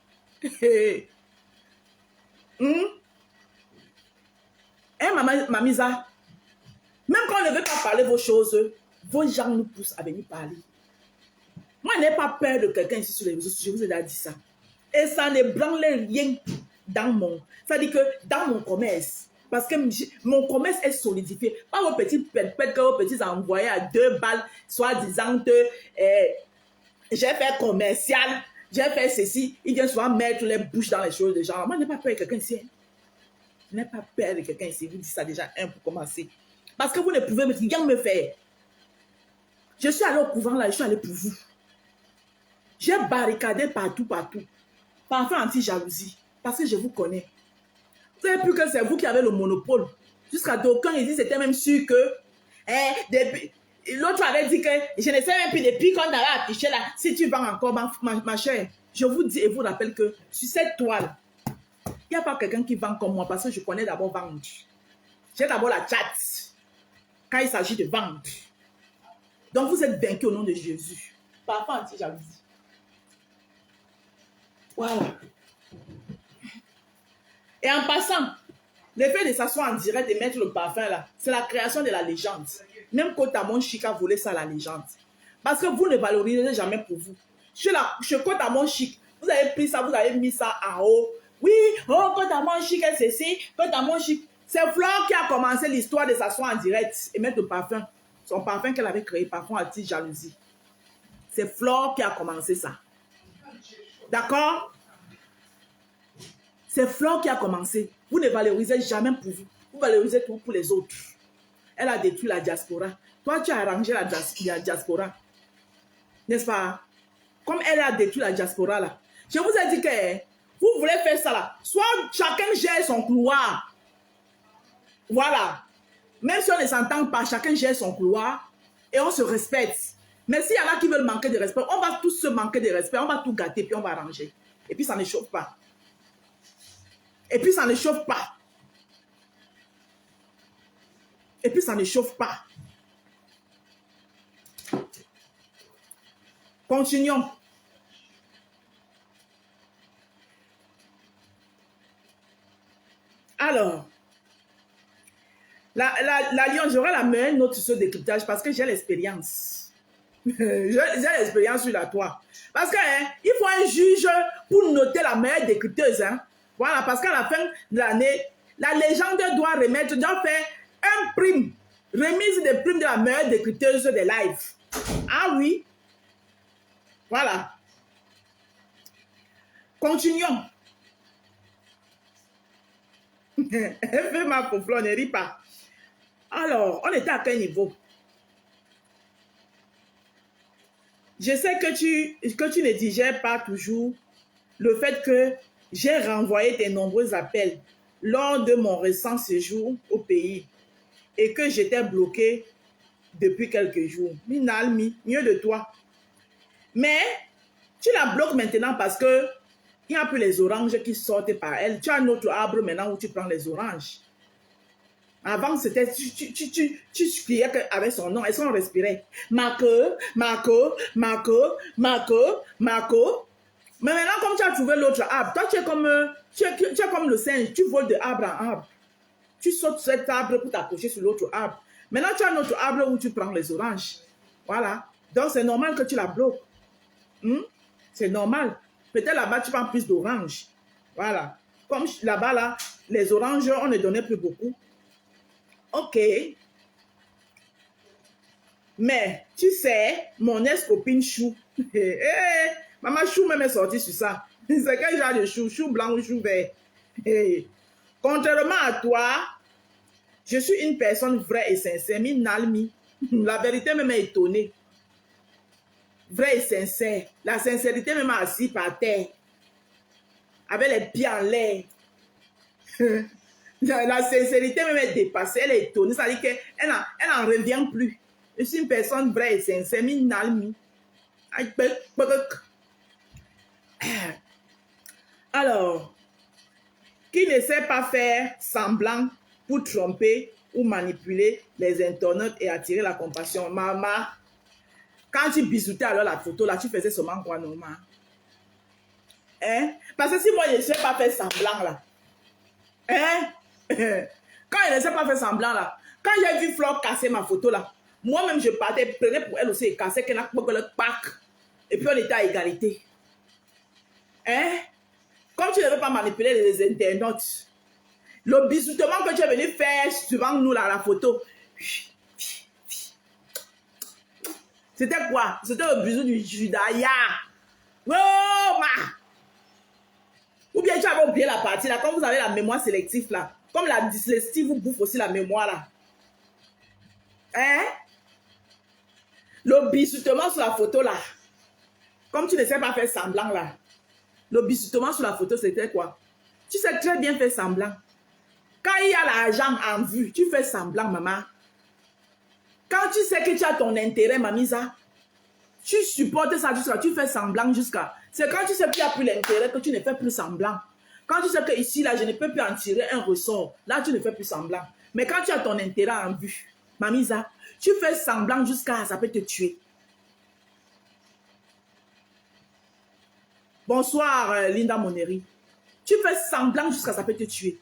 Hein, Mamisa? Même quand on ne veut pas parler vos choses, vos gens nous poussent à venir parler. Moi, je n'ai pas peur de quelqu'un ici sur les réseaux sociaux. Je vous ai déjà dit ça. Et ça ne branle rien dans mon... Ça dit que dans mon commerce. Parce que mon commerce est solidifié. Pas vos petits pètes que vos petits envoyés à 2 balles, soi-disant que j'ai fait commercial, j'ai fait ceci. Ils viennent souvent mettre les bouches dans les choses des gens. Moi, je n'ai pas peur de quelqu'un ici. Je n'ai pas peur de quelqu'un ici. Je vous dis ça déjà, pour commencer. Parce que vous ne pouvez rien me faire. Je suis allé au couvent là, je suis allé pour vous. J'ai barricadé partout. Parfois anti-jalousie. Parce que je vous connais. Vous savez plus que c'est vous qui avez le monopole. Jusqu'à d'aucuns, ils disent c'était même sûr que... L'autre avait dit que je ne sais même plus depuis qu'on avait affiché là. Si tu vends encore, ma chère, je vous dis et vous rappelle que sur cette toile, il n'y a pas quelqu'un qui vend comme moi parce que je connais d'abord vendre. J'ai d'abord la chatte quand il s'agit de vendre. Donc vous êtes vaincus au nom de Jésus. Parfois anti-jalousie. Voilà. Et en passant, le fait de s'asseoir en direct et mettre le parfum là, c'est la création de la légende. Même Kotamon Chic a volé ça, la légende. Parce que vous ne valorisez jamais pour vous. Chez Kotamon Chic, vous avez pris ça, vous avez mis ça en haut. Oui, oh, Kotamon Chic, c'est ceci, Kotamon Chic. C'est Flore qui a commencé l'histoire de s'asseoir en direct et mettre le parfum. Son parfum qu'elle avait créé, parfum anti-jalousie. C'est Flore qui a commencé ça. D'accord? C'est Flore qui a commencé. Vous ne valorisez jamais pour vous. Vous valorisez tout pour les autres. Elle a détruit la diaspora. Toi, tu as arrangé la diaspora. N'est-ce pas? Comme elle a détruit la diaspora là. Je vous ai dit que vous voulez faire ça là. Soit chacun gère son couloir. Voilà. Même si on ne s'entend pas, chacun gère son couloir et on se respecte. Mais s'il y en a qui veulent manquer de respect, on va tous se manquer de respect. On va tout gâter puis on va arranger. Et puis ça ne chauffe pas. Et puis ça ne chauffe pas. Et puis ça ne chauffe pas. Continuons. Alors, l'alliance, j'aurai la meilleure note sur ce décryptage parce que j'ai l'expérience. J'ai l'expérience sur la toile. Parce que il faut un juge pour noter la meilleure décrypteuse. Hein. Voilà, parce qu'à la fin de l'année, la légende doit faire un prime. Remise des primes de la meilleure décrypteuse des lives. Ah oui. Voilà. Continuons. Elle fait ma pouflon, ne rit pas. Alors, on était à quel niveau? Je sais que tu ne digères pas toujours le fait que j'ai renvoyé tes nombreux appels lors de mon récent séjour au pays et que j'étais bloqué depuis quelques jours. Minalmi, mieux de toi. Mais tu la bloques maintenant parce que il n'y a plus les oranges qui sortent par elle. Tu as un autre arbre maintenant où tu prends les oranges. Avant, c'était, tu criais avec son nom et son respirait. Marco. Mais maintenant, comme tu as trouvé l'autre arbre, toi, tu es comme le singe. Tu voles de arbre en arbre. Tu sautes sur cet arbre pour t'accrocher sur l'autre arbre. Maintenant, tu as un autre arbre où tu prends les oranges. Voilà. Donc, c'est normal que tu la bloques. C'est normal. Peut-être là-bas, tu prends plus d'oranges. Voilà. Comme là-bas, là, les oranges, on ne donnait plus beaucoup. Ok. Mais, tu sais, mon ex-copine Chou. Maman Chou même est sortie sur ça. C'est quel genre de chou? Chou blanc ou chou vert? Contrairement à toi, je suis une personne vraie et sincère. La vérité même est étonnée. Vraie et sincère. La sincérité même assise par terre. Avec les pieds en l'air. La sincérité même est dépassée. Elle est étonnée. Ça veut dire qu'elle n'en revient plus. Je suis une personne vraie et sincère. Alors, qui ne sait pas faire semblant pour tromper ou manipuler les internautes et attirer la compassion. Maman, quand tu bisoutais alors la photo, là, tu faisais seulement quoi, normal? Hein? Parce que si moi, je ne sais pas faire semblant, là. Hein? Quand elle ne sait pas faire semblant, là. Quand j'ai vu Flore casser ma photo, là, moi-même, je partais, prenais pour elle aussi et cassais qu'elle a le pack. Et puis, on était à égalité. Hein? Comme tu ne veux pas manipuler les internautes, le bisoutement que tu es venu faire devant nous, là, la photo, c'était quoi? C'était le bisou du Judaya. Oh, ma! Ou bien tu avais oublié la partie, là, comme vous avez la mémoire sélective, là. Comme la dyslexie vous bouffe aussi la mémoire, là. Hein? Le bisoutement sur la photo, là. Comme tu ne sais pas faire semblant, là. Le bisoutement sur la photo, c'était quoi? Tu sais très bien faire semblant. Quand il y a l'argent en vue, tu fais semblant, maman. Quand tu sais que tu as ton intérêt, mamisa, tu supportes ça jusqu'à, tu fais semblant jusqu'à. C'est quand tu sais qu'il n'y a plus l'intérêt que tu ne fais plus semblant. Quand tu sais que ici, là, je ne peux plus en tirer un ressort, là, tu ne fais plus semblant. Mais quand tu as ton intérêt en vue, mamisa, tu fais semblant jusqu'à, ça peut te tuer. Bonsoir, Linda Moneri. Tu fais semblant jusqu'à ça peut te tuer.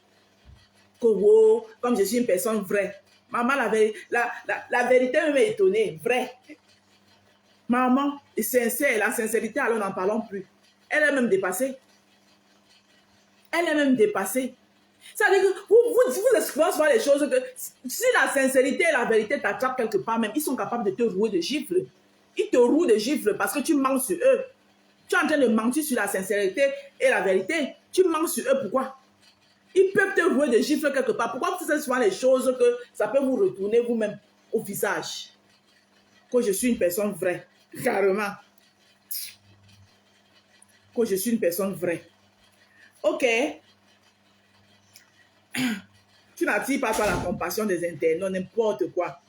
Kowo, comme je suis une personne vraie. Maman, la vérité me met étonnée, vraie. Maman est sincère, la sincérité, alors n'en parlons plus. Elle est même dépassée. Elle est même dépassée. Ça veut dire que vous exprimez souvent les choses que si la sincérité et la vérité t'attrapent quelque part même, ils sont capables de te rouer de gifles. Ils te rouent de gifles parce que tu mens sur eux. Tu es en train de mentir sur la sincérité et la vérité. Tu mens sur eux, pourquoi? Ils peuvent te rouer de gifles quelque part. Pourquoi vous faites souvent les choses que ça peut vous retourner vous-même au visage? Que je suis une personne vraie. Carrément. Que je suis une personne vraie. Ok. Tu n'attires pas toi la compassion des internautes, n'importe quoi.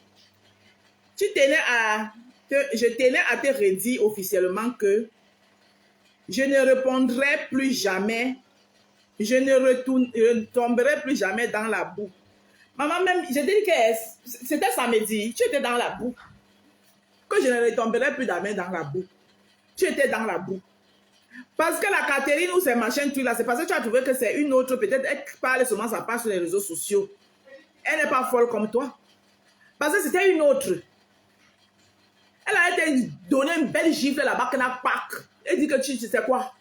Je tenais à te redire officiellement que je ne répondrai plus jamais. Je ne tomberai plus jamais dans la boue. Maman, même, j'ai dit que c'était samedi, tu étais dans la boue. Que je ne retomberai plus jamais dans la boue. Tu étais dans la boue. Parce que la Catherine ou ces machins, là, c'est parce que tu as trouvé que c'est une autre, peut-être elle parle seulement sa part sur les réseaux sociaux. Elle n'est pas folle comme toi. Parce que c'était une autre. Elle a été donnée une belle gifle là-bas, qu'elle a pack. Elle dit que tu sais quoi?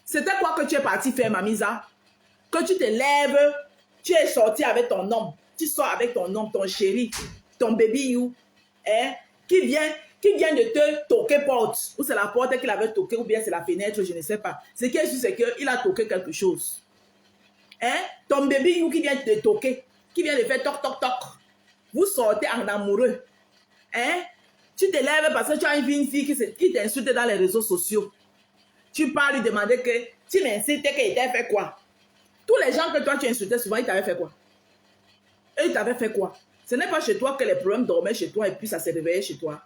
C'était quoi que tu es parti faire, Mamisa? Que tu te lèves, tu es sorti avec ton homme. Tu sors avec ton homme, ton chéri, ton baby you, hein, qui vient de te toquer porte. Ou c'est la porte qu'il avait toqué, ou bien c'est la fenêtre, je ne sais pas. Ce qui est sûr, c'est qu'il a toqué quelque chose. Hein? Ton baby you qui vient de te toquer, qui vient de faire toc, toc, toc. Vous sortez en amoureux. Hein? Tu te lèves parce que tu as une fille qui t'insulte dans les réseaux sociaux. Tu parles, lui demander que tu m'insultes, qu'il t'a fait quoi? Tous les gens que toi tu insultais souvent, ils t'avaient fait quoi? Et ils t'avaient fait quoi? Ce n'est pas chez toi que les problèmes dormaient chez toi et puis ça s'est réveillé chez toi.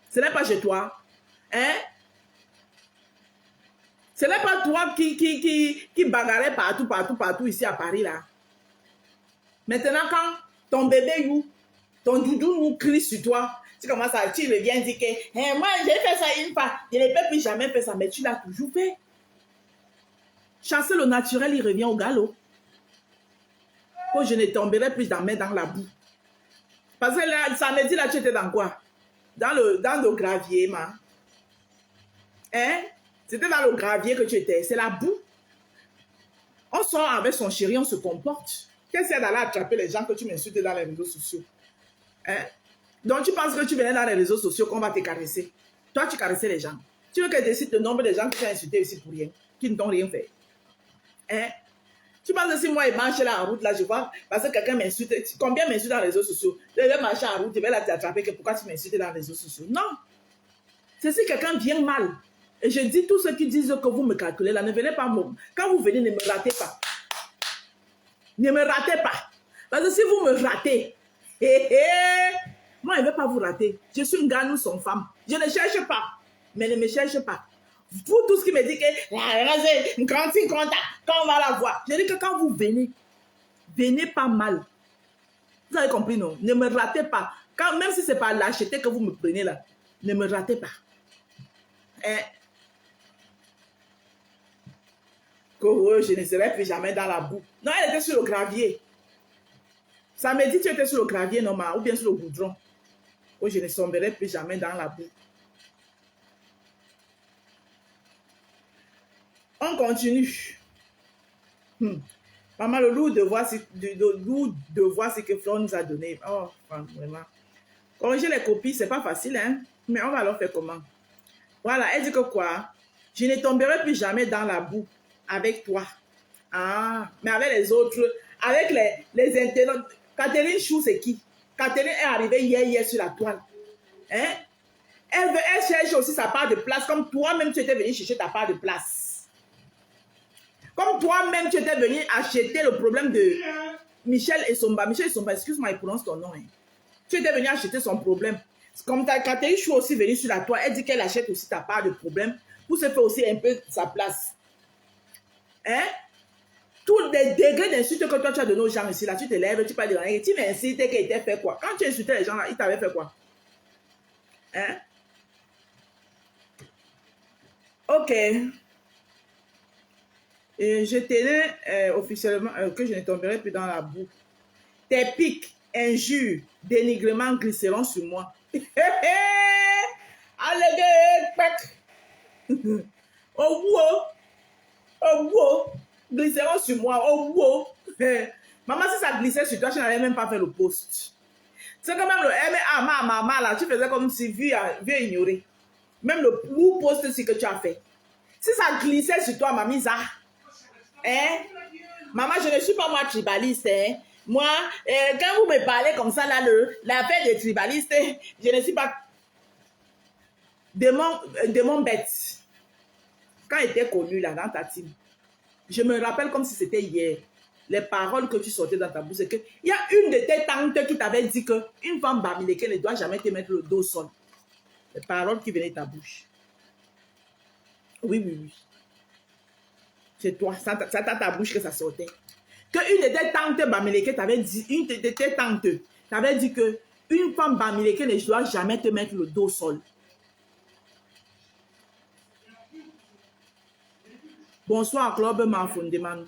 Ce n'est pas chez toi. Hein? Ce n'est pas toi qui bagarrais partout ici à Paris là. Maintenant quand ton bébé ou ton doudou nous crie sur toi, tu commences à, tu reviens dire que hey, moi j'ai fait ça une fois, je ne peux plus jamais faire ça, mais tu l'as toujours fait. Chasser le naturel, il revient au galop. Que je ne tomberai plus jamais dans la boue. Parce que là, samedi là, tu étais dans quoi? Dans le gravier, ma. Hein? C'était dans le gravier que tu étais. C'est la boue. On sort avec son chéri, on se comporte. Qu'est-ce qu'il y a d'aller attraper les gens que tu m'insultes dans les réseaux sociaux? Hein? Donc, tu penses que tu venais dans les réseaux sociaux qu'on va te caresser. Toi, tu caressais les gens. Tu veux que je décide le nombre de gens que tu as insultés ici pour rien, qui ne t'ont rien fait. Hein? Tu penses que si moi, je marche là en route, là, je vois, parce que quelqu'un m'insulte, combien m'insulte dans les réseaux sociaux? Je vais marcher en route, je vais là t'attraper, pourquoi tu m'insultes dans les réseaux sociaux? Non. C'est si quelqu'un vient mal. Et je dis tous ceux qui disent que vous me calculez là, ne venez pas, quand vous venez, ne me ratez pas. Ne me ratez pas. Parce que si vous me ratez, moi, je ne vais pas vous rater. Je suis une gars, nous sommes femmes. Je ne cherche pas. Mais ne me cherche pas. Vous tous qui me dites que quand on va la voir. Je dis que quand vous venez, venez pas mal. Vous avez compris, non? Ne me ratez pas. Quand, même si ce n'est pas l'acheter que vous me prenez là, ne me ratez pas. Que je ne serai plus jamais dans la boue. Non, elle était sur le gravier. Ça me dit que tu étais sur le gravier, non, ou bien sur le goudron. Que je ne sombrerai plus jamais dans la boue. On continue. Maman, le lourd devoir, ce que Flore nous a donné. Oh, vraiment. Corriger les copies, c'est pas facile, hein? Mais on va leur faire comment? Voilà, elle dit que quoi? Je ne tomberai plus jamais dans la boue avec toi. Ah, mais avec les autres, avec les internautes. Catherine Chou, c'est qui? Catherine est arrivée hier sur la toile. Hein? Elle cherche aussi sa part de place, comme toi-même tu étais venu chercher ta part de place. Comme toi-même tu étais venu acheter le problème de Michel Essomba. Michel Essomba, excuse-moi, il prononce ton nom. Hein. Tu étais venu acheter son problème. Comme Catherine Chou aussi venue sur la toile, elle dit qu'elle achète aussi ta part de problème pour se faire aussi un peu sa place. Hein? Tous les degrés d'insultes que toi tu as donné aux gens ici, là, tu te lèves, tu parles de rien, tu m'insultes qu'il était fait quoi? Quand tu insultais les gens là, ils t'avaient fait quoi? Hein? Ok. Et je tenais officiellement que je ne tomberai plus dans la boue. Tes pics, injures, dénigrements glisseront sur moi. Allez, oh, glisseront sur moi, oh. Maman, si ça glissait sur toi, tu n'avais même pas fait le post. C'est quand même le maman là, tu faisais comme si vieux ignoré. Même le plus post c'est que tu as fait. Si ça glissait sur toi, mamisa, hein? Maman, je ne suis pas moi tribaliste, hein? Moi, quand vous me parlez comme ça, là, l'affaire des tribalistes, je ne suis pas démon bête. Quand il était connu là, dans ta team, je me rappelle comme si c'était hier. Les paroles que tu sortais dans ta bouche, c'est que il y a une de tes tantes qui t'avait dit qu'une femme bamileke ne doit jamais te mettre le dos au sol. Les paroles qui venaient de ta bouche. Oui. C'est toi, c'est dans ta bouche que ça sortait. Qu'une de tes tantes bamileke t'avait dit, une de tes tantes t'avait dit qu'une femme bamileke ne doit jamais te mettre le dos au sol. Bonsoir, Club Mafondeman.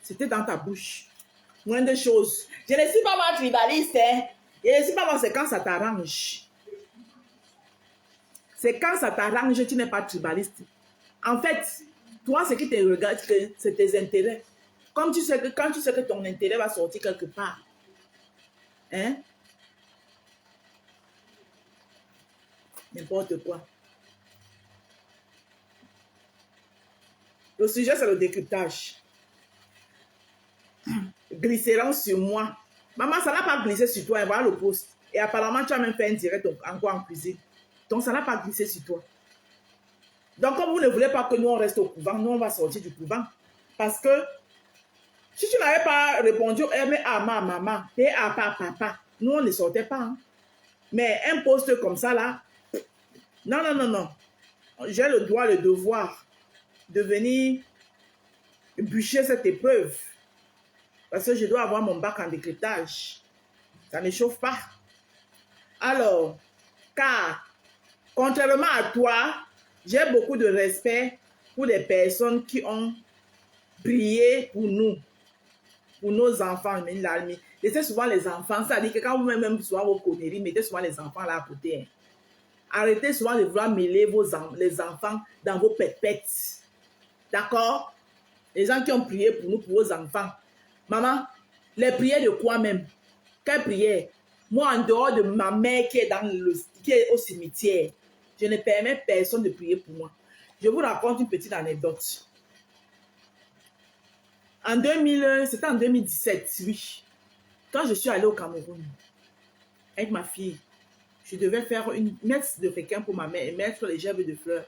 C'était dans ta bouche. Moins de choses. Je ne suis pas moi tribaliste, hein. Je ne suis pas moi, c'est quand ça t'arrange. C'est quand ça t'arrange, tu n'es pas tribaliste. En fait, toi, ce qui te regarde, c'est tes intérêts. Comme tu sais que quand tu sais que ton intérêt va sortir quelque part, hein? N'importe quoi. Le sujet, c'est le décryptage. Glisseront sur moi. Maman, ça n'a pas glissé sur toi, voilà le post. Et apparemment, tu as même fait un direct encore en cuisine. Donc, ça n'a pas glissé sur toi. Donc, comme vous ne voulez pas que nous, on reste au couvent, nous, on va sortir du couvent. Parce que, si tu n'avais pas répondu, maman, et papa, nous, on ne sortait pas. Hein. Mais un post comme ça, là, non. J'ai le droit, le devoir de venir bûcher cette épreuve. Parce que je dois avoir mon bac en décryptage. Ça ne chauffe pas. Alors, car, contrairement à toi, j'ai beaucoup de respect pour les personnes qui ont prié pour nous, pour nos enfants. Laissez souvent les enfants. Ça dit que quand vous même souvent vos conneries, mettez souvent les enfants là à côté. Hein. Arrêtez souvent de vouloir mêler les enfants dans vos pépettes. D'accord? Les gens qui ont prié pour nous, pour vos enfants. Maman, les prières de quoi même? Quelle prière? Moi, en dehors de ma mère qui est au cimetière, je ne permets personne de prier pour moi. Je vous raconte une petite anecdote. C'était en 2017, oui. Quand je suis allée au Cameroun, avec ma fille, je devais faire une messe de requin pour ma mère et mettre les gerbes de fleurs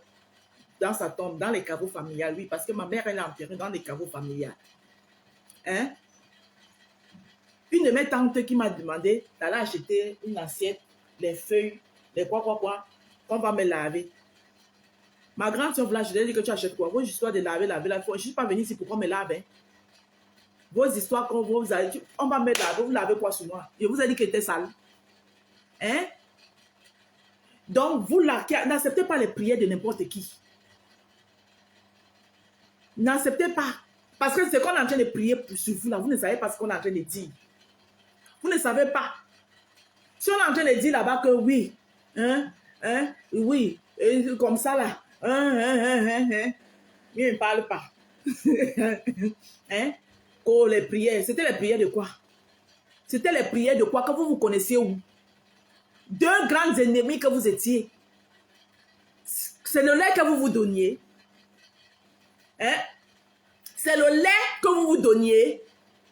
dans sa tombe, dans les caveaux familiales, oui, parce que ma mère, elle est enterrée dans les caveaux familiales. Hein? Une de mes tantes qui m'a demandé d'aller acheter une assiette, les feuilles, les quoi, qu'on va me laver. Ma grande soeur, là, je lui ai dit que tu achètes quoi? Vos histoires de laver. Je ne suis pas venue ici pour qu'on me lave. Hein? Vos histoires, on va me laver, vous lavez quoi sur moi? Je vous ai dit que c'était sale. Hein? Donc, vous n'acceptez pas les prières de n'importe qui. N'acceptez pas. Parce que ce qu'on est en train de prier sur vous, là, vous ne savez pas ce qu'on est en train de dire. Vous ne savez pas. Si on est en train de dire là-bas que oui, oui, comme ça là, il ne parle pas. Oh, les prières, c'était les prières de quoi? C'était les prières de quoi? Que vous connaissiez où? Deux grands ennemis que vous étiez. C'est le lait que vous vous donniez. C'est le lait que vous vous donniez.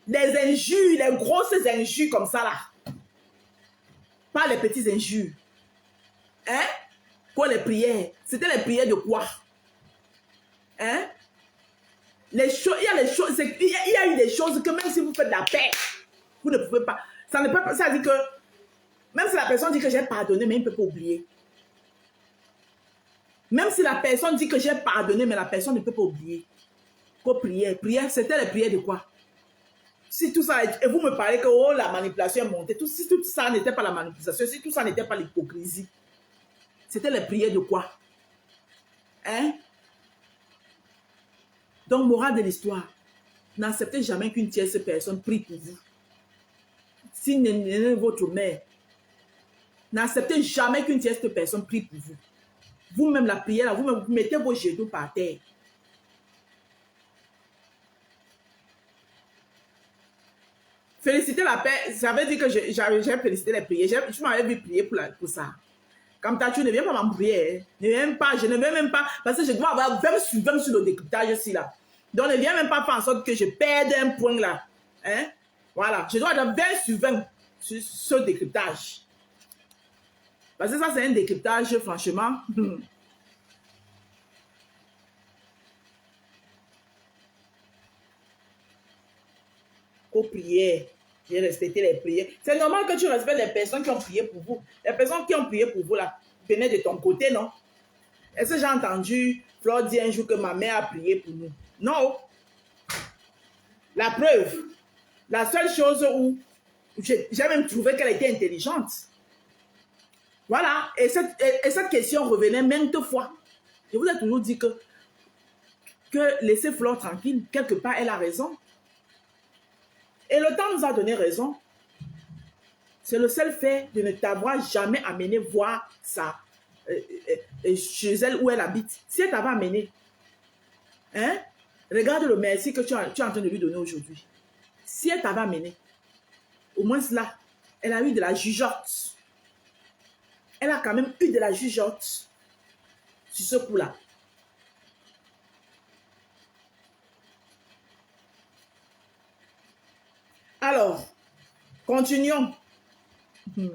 Les injures, les grosses injures comme ça là. Pas les petites injures. Quoi les prières? C'était les prières de quoi? Les choses, il y a eu des choses que même si vous faites la paix, vous ne pouvez pas. Ça ne peut pas. Ça dit que même si la personne dit que j'ai pardonné, mais il ne peut pas oublier. Même si la personne dit que j'ai pardonné, mais la personne ne peut pas oublier. Quoi prière? Prière, c'était les prières de quoi? Si tout ça, et vous me parlez que oh, la manipulation est montée, si tout ça n'était pas la manipulation, si tout ça n'était pas l'hypocrisie, c'était les prières de quoi? Donc, morale de l'histoire, n'acceptez jamais qu'une tierce personne prie pour vous. Si n'est votre mère, n'acceptez jamais qu'une tierce personne prie pour vous. Vous-même, la prière, vous mettez vos genoux par terre. Féliciter la paix, ça veut dire que j'ai félicité les prières. Je m'avais vu prier pour ça. Comme tu ne viens pas m'embrouiller. Hein. Ne viens pas, je ne viens même pas, parce que je dois avoir 20 sur le décryptage ici là. Donc ne viens même pas faire en sorte que je perde un point là. Hein? Voilà, je dois avoir 20 sur 20 sur ce décryptage. Parce que ça c'est un décryptage franchement. Aux prières. J'ai respecté les prières. C'est normal que tu respectes les personnes qui ont prié pour vous. Les personnes qui ont prié pour vous, là, venaient de ton côté, non? Est-ce que j'ai entendu Flore dire un jour que ma mère a prié pour nous? Non. La preuve, la seule chose où j'ai même trouvé qu'elle était intelligente. Voilà. Et cette question revenait maintes fois. Je vous ai toujours dit que laisser Flore tranquille, quelque part, elle a raison. Et le temps nous a donné raison. C'est le seul fait de ne t'avoir jamais amené voir ça chez elle où elle habite. Si elle t'avait amené, regarde le merci que tu es en train de lui donner aujourd'hui. Si elle t'avait amené, au moins là, elle a eu de la jugeote. Elle a quand même eu de la jugeote sur ce coup-là. Alors, continuons. Je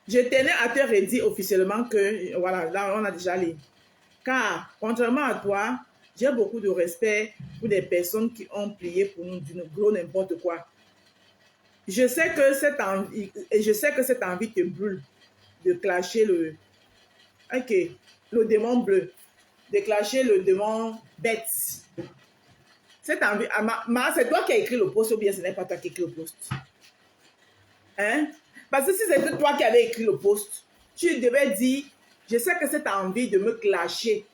tenais à te redire officiellement que, voilà, là on a déjà lu. Car, contrairement à toi, j'ai beaucoup de respect pour des personnes qui ont prié pour nous d'une gros n'importe quoi. Je sais que cette envie te brûle de clasher le démon bleu, de clasher le démon bête. Cette envie, c'est toi qui as écrit le post ou bien ce n'est pas toi qui as écrit le post? Hein? Parce que si c'était toi qui avais écrit le post, tu devais dire, je sais que cette envie de me clasher,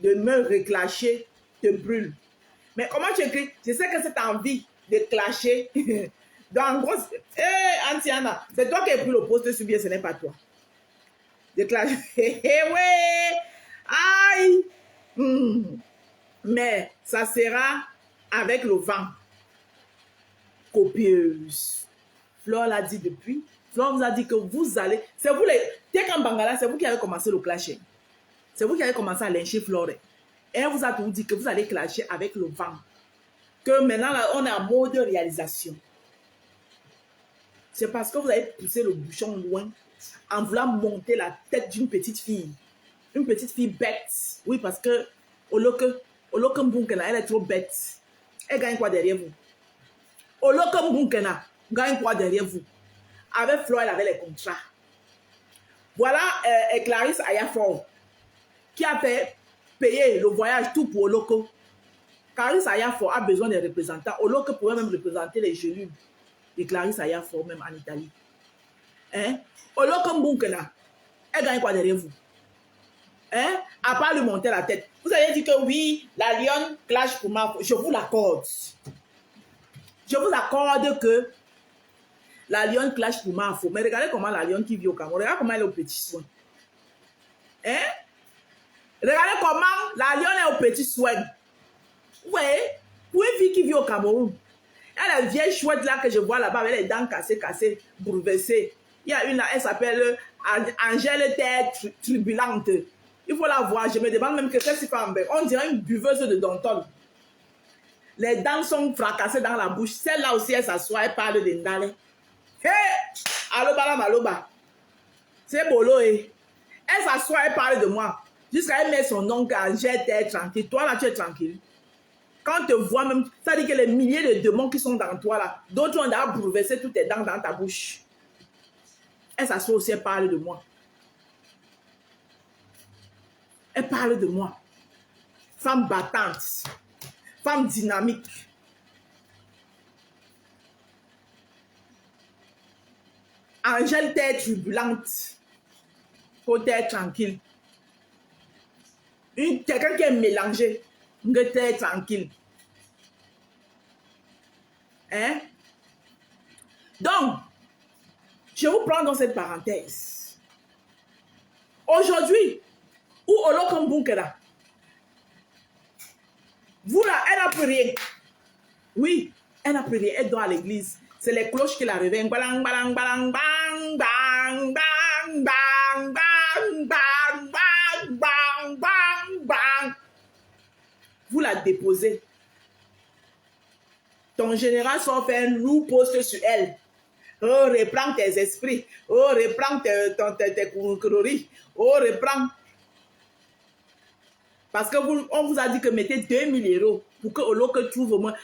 de me reclasher, te brûle. Mais comment tu écris? Je sais que cette envie de clasher, donc en gros, Antiana, c'est toi qui as écrit le post ou bien ce n'est pas toi? De clasher, ouais, aïe. Mais ça sera avec le vent. Copieuse. Flore l'a dit depuis. Flore vous a dit que vous allez... C'est vous les... Tekan Bangala, c'est vous qui avez commencé le clashing. C'est vous qui avez commencé à lyncher Flore. Et elle vous a tout dit que vous allez clasher avec le vent. Que maintenant, là, on est en mode réalisation. C'est parce que vous avez poussé le bouchon loin en voulant monter la tête d'une petite fille. Une petite fille bête. Oui, parce que Oloke Mbunkena, elle est trop bête. Elle gagne quoi derrière vous? Oloke Mbunkena gagne quoi derrière vous? Avec Flo, elle avait les contrats. Voilà Clarisse Ayafor qui a fait payer le voyage tout pour Oloko. Clarisse Ayafor a besoin des représentants. Oloko pourrait même représenter les jeunes de Clarisse Ayafor, même en Italie. Hein? Oloko Mbunkena, elle gagne quoi derrière vous? Hein? À part lui monter la tête. Vous avez dit que oui, la lionne clash pour moi. Je vous l'accorde. Je vous accorde que la lionne clash pour moi. Mais regardez comment la lionne qui vit au Cameroun. Regardez comment elle est au petit soin. Hein? Regardez comment la lionne est au petit soin. Vous voyez? Pour une fille qui vit au Cameroun. Elle est vieille chouette là que je vois là-bas avec les dents cassées, bouleversées. Il y a une là, elle s'appelle Angèle Terre Tribulante. Il faut la voir. Je me demande même que qu'est-ce qu'il fait en bec. On dirait une buveuse de Danton. Les dents sont fracassées dans la bouche. Celle-là aussi, elle s'assoit, elle parle de Ndale. Hé! Aloba, maloba. C'est bolo, eh. Elle s'assoit, elle parle de moi. Jusqu'à elle met son nom Angèle Terre tranquille. Toi, là, tu es tranquille. Quand on te voit même, ça dit que les milliers de démons qui sont dans toi, là, d'autres ont déjà bouleversé toutes tes dents dans ta bouche. Elle s'assoit aussi, elle parle de moi. Elle parle de moi. Femme battante. Femme dynamique. Angèle Terre turbulente. Côté tranquille. Quelqu'un qui est mélangé. Terre tranquille. Hein? Donc, je vous prends dans cette parenthèse. Aujourd'hui, où Oloko Mbunkena, vous là, elle n'a plus rien. Oui, elle n'a plus rien. Elle doit à l'église. C'est les cloches qui la réveillent. Balang, balang, balang, bang, bang, bang, bang, bang, bang, bang, bang, bang, bang. Vous la déposez. Ton général sort faire un lourd poste sur elle. Oh, reprends tes esprits. Oh, reprends tes courrories. Oh, reprends. Parce que on vous a dit que mettez 2000 € pour que Oloko trouve au moins.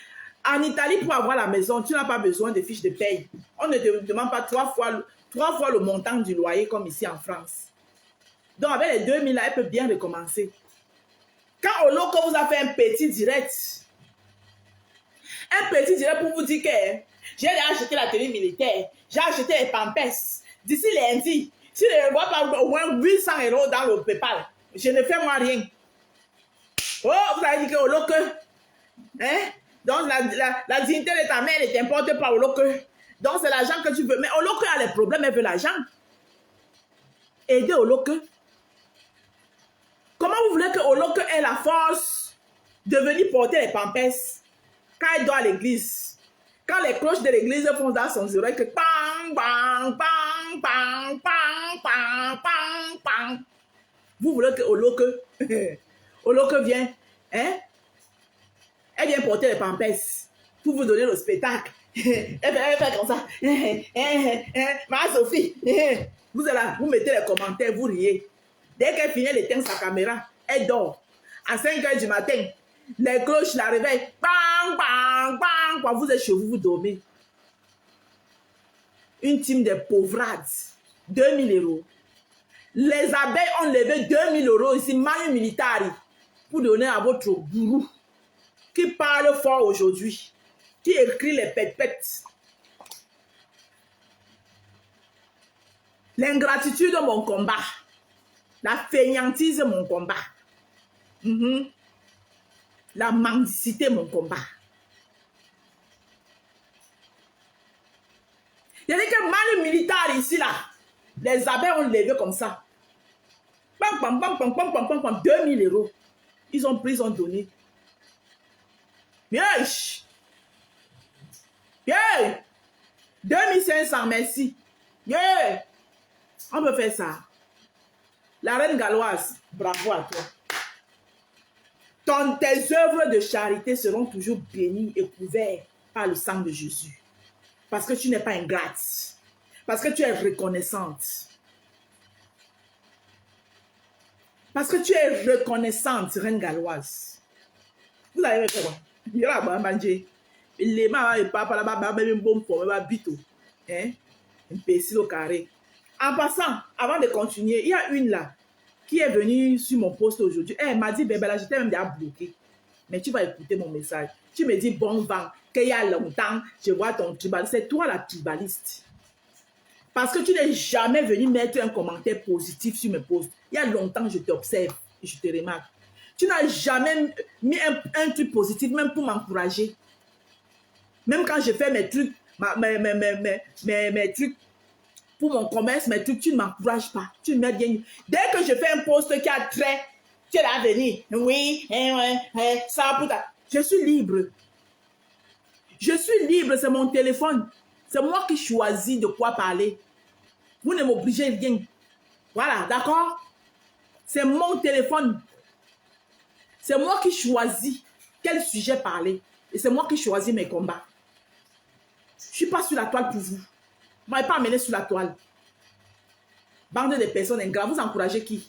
En Italie, pour avoir la maison, tu n'as pas besoin de fiches de paye. On ne te demande pas trois fois le montant du loyer comme ici en France. Donc avec les 2000 là, elle peut bien recommencer. Quand Oloko vous a fait un petit direct pour vous dire que j'ai acheté la tenue militaire, j'ai acheté les pampers. D'ici lundi, si je ne vois pas au moins 800 € dans le PayPal, je ne fais moi rien. Oh, vous avez dit que Oloko, hein? Donc la dignité de ta mère ne t'importe pas, Oloko. Donc c'est l'argent que tu veux. Mais Oloko a les problèmes, elle veut l'argent. Aidez Oloko. Comment vous voulez que Oloko ait la force de venir porter les pampers quand elle doit à l'église? Quand les cloches de l'église font dans son oreille que bang, bang, bang, bang, bang, bang, bang, bang. Vous voulez que Oloko vient, hein? Elle vient porter les pampers pour vous donner le spectacle. Elle fait comme ça. Ma Sophie, vous êtes là, vous mettez les commentaires, vous riez. Dès qu'elle finit d'éteindre sa caméra, elle dort. À 5 h du matin, les cloches la réveillent. Bang, bang, bang. Quand vous êtes chez vous, vous dormez. Une team de pauvrades. 2000 €. Les abeilles ont levé 2000 € ici, Manu Militari, pour donner à votre gourou qui parle fort aujourd'hui, qui écrit les pètes-pètes. L'ingratitude de mon combat. La fainéantise de mon combat. La mendicité mon combat. Il y a dit que Manu Militari ici, là, les abeilles ont levé comme ça. Bam, bam, bam, bam, bam, bam, bam, 2000 €. Ils ont pris, ils ont donné. Yesh! Yeah! 2500, merci. Yeah! On peut faire ça. La reine galloise, bravo à toi. Tes œuvres de charité seront toujours bénies et couvertes par le sang de Jésus. Parce que tu n'es pas ingrate. Parce que tu es reconnaissante. Parce que tu es reconnaissante, reine galloise. Vous avez fait quoi? Il y a la manger. Les mains et papa là-bas, même bon pour me bito. Hein? Un pécile au carré. En passant, avant de continuer, il y a une là qui est venue sur mon post aujourd'hui. Elle m'a dit, bébé là, j'étais même déjà bloqué. Mais tu vas écouter mon message. Tu me dis, bon vent, qu'il y a longtemps, je vois ton tribaliste. C'est toi la tribaliste. Parce que tu n'es jamais venu mettre un commentaire positif sur mes posts. Il y a longtemps, je t'observe et je te remarque. Tu n'as jamais mis un truc positif, même pour m'encourager. Même quand je fais mes trucs, mes trucs pour mon commerce, mes trucs, tu ne m'encourages pas. Tu me mets bien. Dès que je fais un post qui a trait, tu es là à venir. Oui, ça pour ta... Je suis libre. Je suis libre, c'est mon téléphone. C'est moi qui choisis de quoi parler. Vous ne m'obligez rien. Voilà, d'accord? C'est mon téléphone. C'est moi qui choisis quel sujet parler. Et c'est moi qui choisis mes combats. Je ne suis pas sur la toile pour vous. Vous ne m'avez pas amené sur la toile. Bande de personnes ingrates. Vous encouragez qui?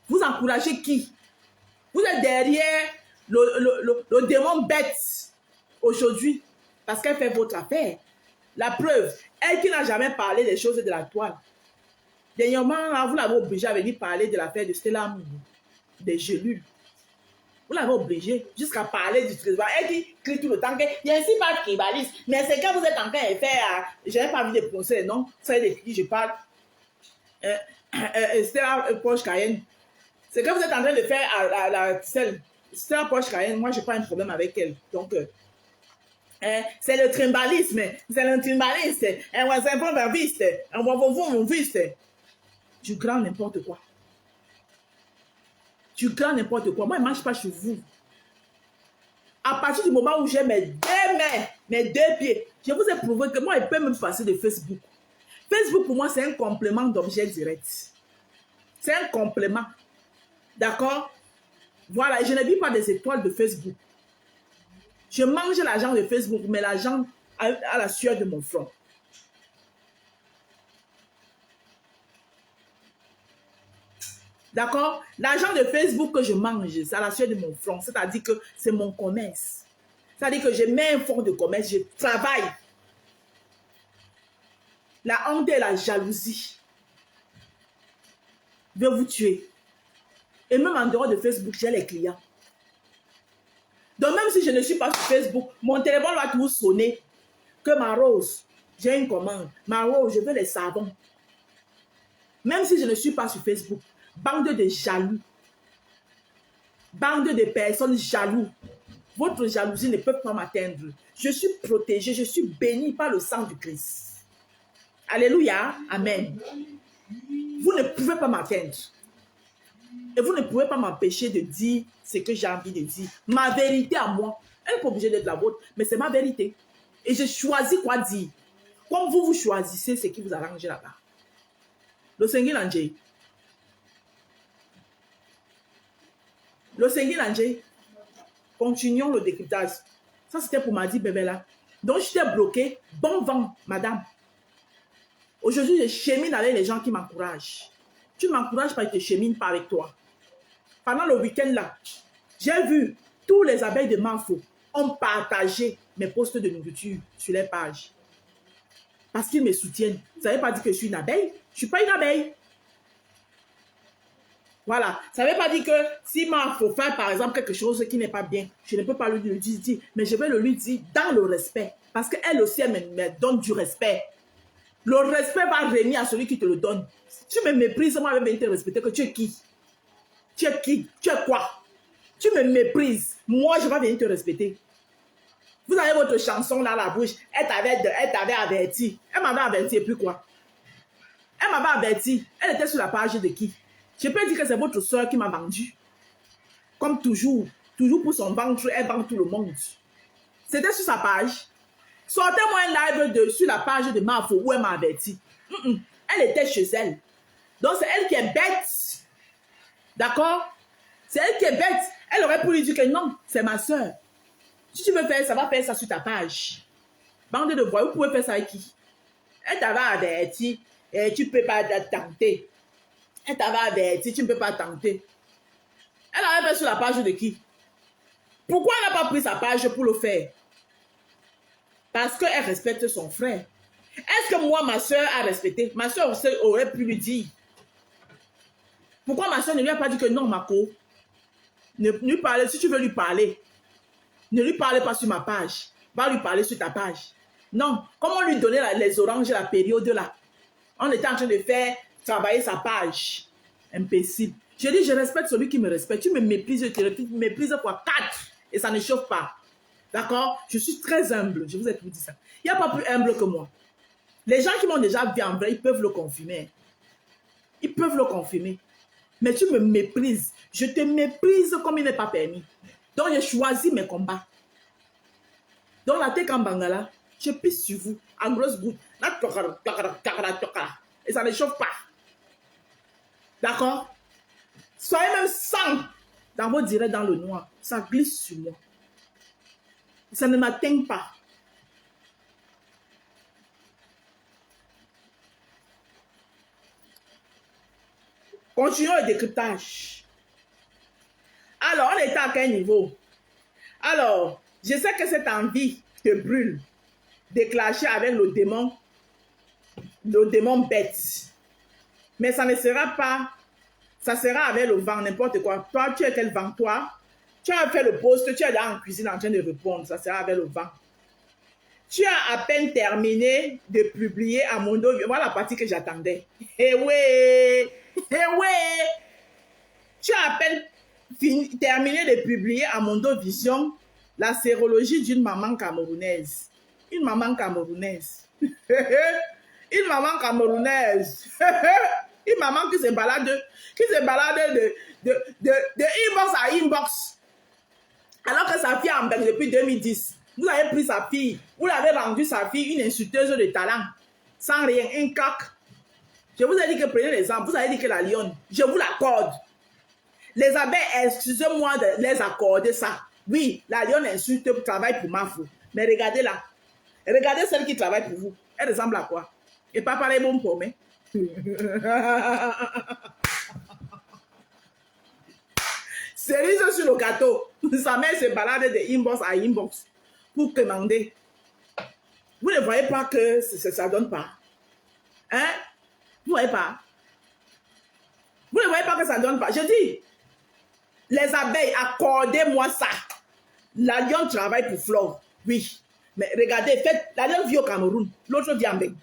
Vous encouragez qui? Vous êtes derrière le démon bête aujourd'hui parce qu'elle fait votre affaire. La preuve, elle qui n'a jamais parlé des choses de la toile. Dernièrement, vous l'avez obligé à venir parler de l'affaire de Stella Moubou, des gélules. Vous l'avez obligé jusqu'à parler du trésor. Elle dit, crie tout le temps qu'il n'y a ainsi pas de tribaliste. Mais c'est quand vous êtes en train de faire, je n'ai pas envie de prononcer le nom, c'est de qui je parle. Stella Porsche Cayenne. C'est quand vous êtes en train de faire Stella Porsche Cayenne, moi je n'ai pas un problème avec elle. Donc, c'est le trimbalisme, c'est le trimbaliste, c'est un bon verbiste, un bon viste. Du grand n'importe quoi. Du grand n'importe quoi. Moi, je ne marche pas chez vous. À partir du moment où j'ai mes deux mains, mes deux pieds, je vous ai prouvé que moi, je peux même passer de Facebook. Facebook, pour moi, c'est un complément d'objet direct. C'est un complément. D'accord? Voilà, je ne vis pas des étoiles de Facebook. Je mange l'argent de Facebook, mais l'argent à la sueur de mon front. D'accord? L'argent de Facebook que je mange, c'est à la sueur de mon front. C'est-à-dire que c'est mon commerce. C'est-à-dire que je mets un fonds de commerce, je travaille. La honte et la jalousie veut vous tuer. Et même en dehors de Facebook, j'ai les clients. Donc même si je ne suis pas sur Facebook, mon téléphone va toujours sonner. Que ma Rose, j'ai une commande. Ma Rose, je veux les savons. Même si je ne suis pas sur Facebook, bande de jaloux. Bande de personnes jaloux. Votre jalousie ne peut pas m'atteindre. Je suis protégée, je suis bénie par le sang du Christ. Alléluia, amen. Vous ne pouvez pas m'atteindre. Et vous ne pouvez pas m'empêcher de dire ce que j'ai envie de dire. Ma vérité à moi, elle n'est pas obligée d'être la vôtre, mais c'est ma vérité. Et je choisis quoi dire. Comme vous choisissez ce qui vous arrange là-bas. Le Seigneur Angé. Le Seigneur Angé. Continuons le décryptage. Ça, c'était pour ma dit bébé là. Donc, j'étais bloqué. Bon vent, madame. Aujourd'hui, je chemine avec les gens qui m'encouragent. Tu ne m'encourages pas, je ne chemine pas avec toi. Pendant le week-end là, j'ai vu tous les abeilles de Manfo ont partagé mes posts de nourriture sur les pages. Parce qu'ils me soutiennent. Ça ne veut pas dire que je suis une abeille. Je ne suis pas une abeille. Voilà. Ça ne veut pas dire que si Manfo fait par exemple quelque chose qui n'est pas bien, je ne peux pas lui dire, mais je vais le lui dire dans le respect. Parce qu'elle aussi, elle me donne du respect. Le respect va revenir à celui qui te le donne. Tu me méprises, moi, je vais te respecter. Que tu es qui? Tu es qui? Tu es quoi? Tu me méprises. Moi, je vais venir te respecter. Vous avez votre chanson dans la bouche. Elle t'avait averti. Elle m'avait averti et puis quoi? Elle m'avait averti. Elle était sur la page de qui? Je peux dire que c'est votre soeur qui m'a vendu. Comme toujours. toujours pour son ventre, elle vend tout le monde. C'était sur sa page. Sortez-moi un live sur la page de Mafo où elle m'a averti. Elle était chez elle. Donc c'est elle qui est bête. D'accord? C'est elle qui est bête. Elle aurait pu lui dire que non, c'est ma soeur. Si tu veux faire ça, va faire ça sur ta page. Bande de voix, vous pouvez faire ça avec qui? Elle t'avait averti et tu ne peux pas tenter. Elle t'avait averti, tu ne peux pas tenter. Elle avait fait sur la page de qui? Pourquoi elle n'a pas pris sa page pour le faire? Parce qu'elle respecte son frère. Est-ce que moi, ma soeur, a respecté? Ma soeur aurait pu lui dire. Pourquoi ma soeur ne lui a pas dit que non, Mako? Ne lui parler, si tu veux lui parler, ne lui parlez pas sur ma page. Va lui parler sur ta page. Non. Comment lui donner les oranges à la période là? On était en train de faire travailler sa page. Imbécile. Je dis, je respecte celui qui me respecte. Tu me méprises, je te méprise fois 4. Et ça ne chauffe pas. D'accord? Je suis très humble. Je vous ai tout dit ça. Il n'y a pas plus humble que moi. Les gens qui m'ont déjà vu en vrai, ils peuvent le confirmer. Ils peuvent le confirmer. Mais tu me méprises. Je te méprise comme il n'est pas permis. Donc, j'ai choisi mes combats. Donc, la tête en bangala, je pisse sur vous, en grosse goutte. Et ça ne chauffe pas. D'accord? Soyez même 100 dans vos directs dans le noir. Ça glisse sur moi. Ça ne m'atteint pas. Continuons le décryptage. Alors, on était à quel niveau? Alors, je sais que cette envie te brûle, déclenchée avec le démon bête. Mais ça ne sera pas, ça sera avec le vent, n'importe quoi. Toi, tu es quel vent, toi? Tu as fait le poste, tu es là en cuisine en train de répondre, ça sera avec le vent. Tu as à peine terminé de publier à Mondo, voilà la partie que j'attendais. Eh ouais, eh ouais. Tu as à peine terminé de publier à Mondo Vision la sérologie d'une maman camerounaise. Une maman camerounaise. Une maman camerounaise. Une maman qui se balade de inbox à inbox. Alors que sa fille est en Belgique depuis 2010. Vous avez pris sa fille. Vous l'avez rendu sa fille une insulteuse de talent. Sans rien, un coq. Je vous ai dit que prenez l'exemple. Vous avez dit que la lionne, je vous l'accorde. Les abeilles, excusez-moi de les accorder ça. Oui, la lionne insulte travaille pour Mafo. Mais regardez-la. Regardez celle qui travaille pour vous. Elle ressemble à quoi? Et pas pareil bon pour moi. Cerise sur le gâteau. Sa mère se balade de inbox à inbox pour commander. Vous ne voyez pas que ça ne donne pas? Hein? Vous ne voyez pas? Vous ne voyez pas que ça ne donne pas? Je dis, les abeilles, accordez-moi ça. La lionne travaille pour Flore. Oui. Mais regardez, faites, la lionne vit au Cameroun. L'autre vit en Belgique.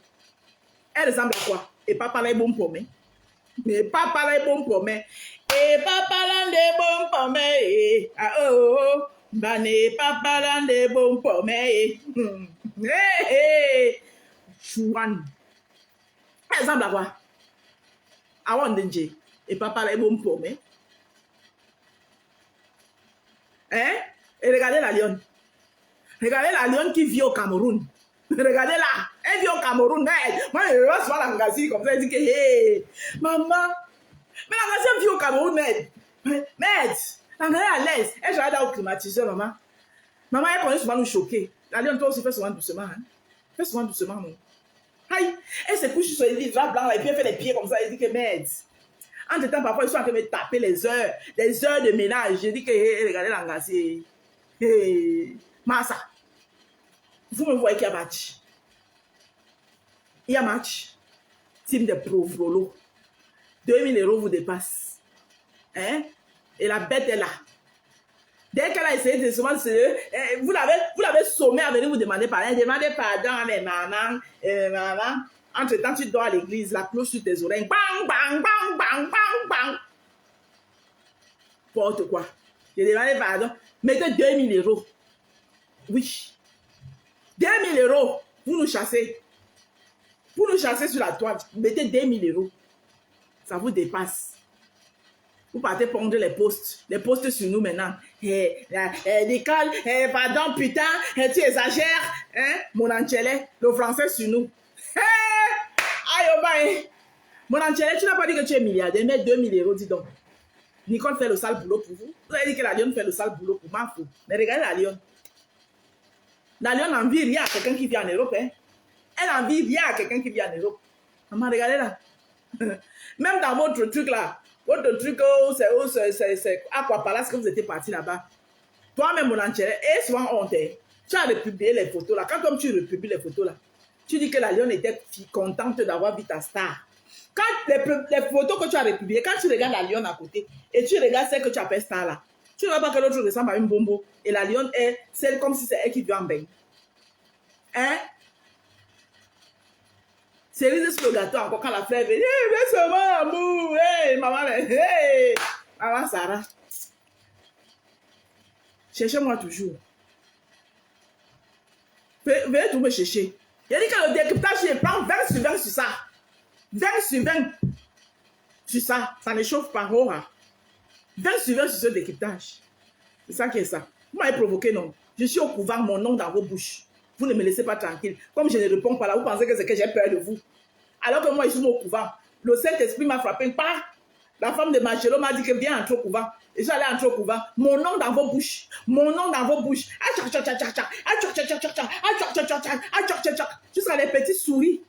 Elle ressemble à quoi? Et pas parler bon pour moi. Mais pas parler bon pour moi. Et pas parler de bon pour moi. Ah oh oh. Bah n'est pas parler de bon pour moi. Hé hé. Chouane. Elle ressemble à quoi? À Wandenge. Et pas parler bon pour moi. Hein? Et regardez la lionne. Regardez la lionne qui vit au Cameroun. Regardez-la. Elle vit au Cameroun. Moi, je vois souvent la Ngazi comme ça. Elle dit que, hey, maman. Mais la Ngazi vit au Cameroun, mais la Ngazi est à l'aise. Elle j'arrête au climatiseur, maman. Maman, elle connaît souvent nous choquer. La lionne, toi aussi, fais souvent doucement. Hein? Fais souvent doucement, non? Aïe. Elle se couche sur les draps blancs et puis elle fait les pieds comme ça. Elle dit que, merde. Entre temps, parfois, ils sont en train de me taper les heures de ménage. Je dis que, hey, regardez la Ngazi. Hey, Massa. Vous me voyez qu'il y a match. Il y a match. Team de Provrolo. 2000 € vous dépasse. Hein? Et la bête est là. Dès qu'elle a essayé de se vous l'avez sommé à venir vous demander pardon. Demandez pardon, mais maman. Maman. Entre-temps, tu dors à l'église, la cloche sur tes oreilles. Bang, bang, bang, bang, bang, bang. Porte quoi? J'ai demandé pardon. Mettez 2000 €. Oui. 2000 €. Vous nous chassez. Pour nous chasser sur la toile, mettez 2000 €. Ça vous dépasse. Vous partez pondre les posts sur nous maintenant. Nicole, pardon, putain, tu exagères. Hein? Mon Ancelé, le français sur nous. Aïe, oh, bye. Mon Ancelé, tu n'as pas dit que tu es milliardaire, mais 2 000 euros, dis donc. Nicole fait le sale boulot pour vous. Vous avez dit que la lionne fait le sale boulot pour moi. Mais regardez la lionne. La lionne n'envie rien à quelqu'un qui vit en Europe. Hein? Elle n'envie rien à quelqu'un qui vit en Europe. Maman, regardez là. Même dans votre truc là, votre truc, c'est Aquapalace que vous étiez parti là-bas. Toi-même, mon Ancelé, et souvent honte. Tu as republié les photos là. Quand comme tu republies les photos là, tu dis que la lionne était contente d'avoir vu ta star. Quand les photos que tu as republiées, quand tu regardes la lionne à côté et tu regardes celle que tu appelles star là, tu ne vois pas que l'autre ressemble à une bombo et la lionne est celle comme si c'est elle qui vit en bain. Hein? C'est sur le gâteau encore quand la fleur vient. Hey, mais c'est moi, amour. Hey, maman, hey, maman Sarah. Cherchez-moi toujours. Venez tout me chercher. Il a dit que le décryptage, il prend 20 sur 20 sur ça. 20 sur 20 sur ça. Ça ne chauffe pas. 20 sur 20 sur ce décryptage. C'est ça qui est ça. Vous m'avez provoqué, non? Je suis au couvent, mon nom dans vos bouches. Vous ne me laissez pas tranquille. Comme je ne réponds pas là, vous pensez que c'est que j'ai peur de vous. Alors que moi, je suis au couvent. Le Saint-Esprit m'a frappé. Pas. La femme de Marcello m'a dit que viens entrer au couvent. Et je suis allée entrer au couvent. Mon nom dans vos bouches. Mon nom dans vos bouches. Jusqu'à les petites souris.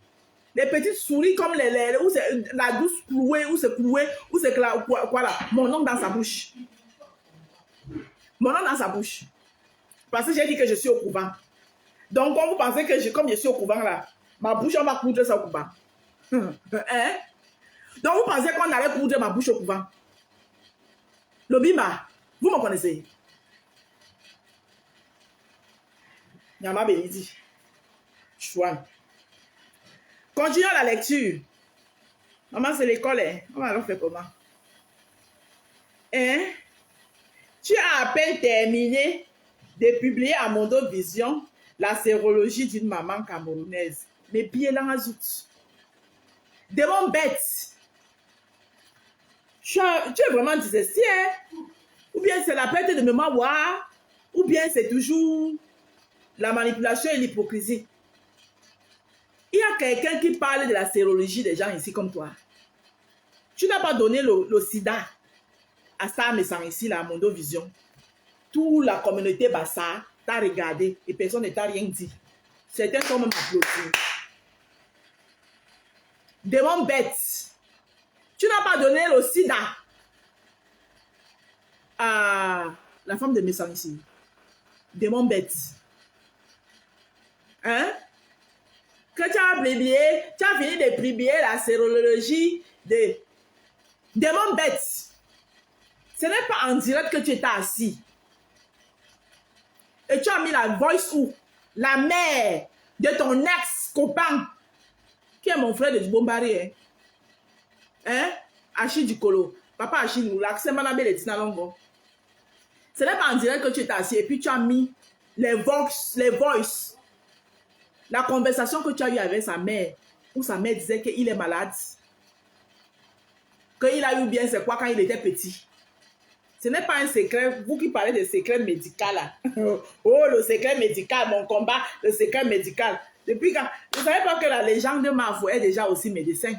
Les petites souris comme où c'est la douce clouée, où c'est cloué, où c'est quoi là. Mon nom dans sa bouche. Mon nom dans sa bouche. Parce que j'ai dit que je suis au couvent. Donc, quand vous pensez que comme je suis au couvent là, ma bouche, on va coudre ça au couvent. Hein? Donc, vous pensez qu'on allait coudre ma bouche au couvent? Lobima, vous me connaissez? Yama Benidi. Chouane. Continuons la lecture. Maman, c'est l'école. Hein? On va alors faire comment? Hein? Tu as à peine terminé de publier à Mondo Vision la sérologie d'une maman camerounaise. Mais bien là, azout. Démon bête. Tu es vraiment dyslexie, hein? Ou bien c'est la perte de mémoire, ou bien c'est toujours la manipulation et l'hypocrisie. Il y a quelqu'un qui parle de la sérologie des gens ici comme toi. Tu n'as pas donné le sida à Sam et Sam ici, là, à Mondo Vision. Toute la communauté Bassa t'a regardé et personne ne t'a rien dit. Certains sont même applaudis. Démon bête. Tu n'as pas donné le sida à la femme de Messan ici. Démon bête. Hein? Que tu as publié, tu as fini de publier la sérologie de démon bête. Ce n'est pas en direct que tu étais assis. Et tu as mis la voice où la mère de ton ex-copain, qui est mon frère de Bombari, hein? Hein? Achille du Colo. Papa Achille Moulak, c'est Manabé et Tina Longo. Ce n'est pas en direct que tu étais assis et puis tu as mis les voice, la conversation que tu as eue avec sa mère, où sa mère disait qu'il est malade. Qu'il a eu bien, c'est quoi quand il était petit. Ce n'est pas un secret, vous qui parlez de secret médical là. Oh, le secret médical, mon combat, le secret médical. Depuis quand, vous ne savez pas que la légende de Mafou est déjà aussi médecin.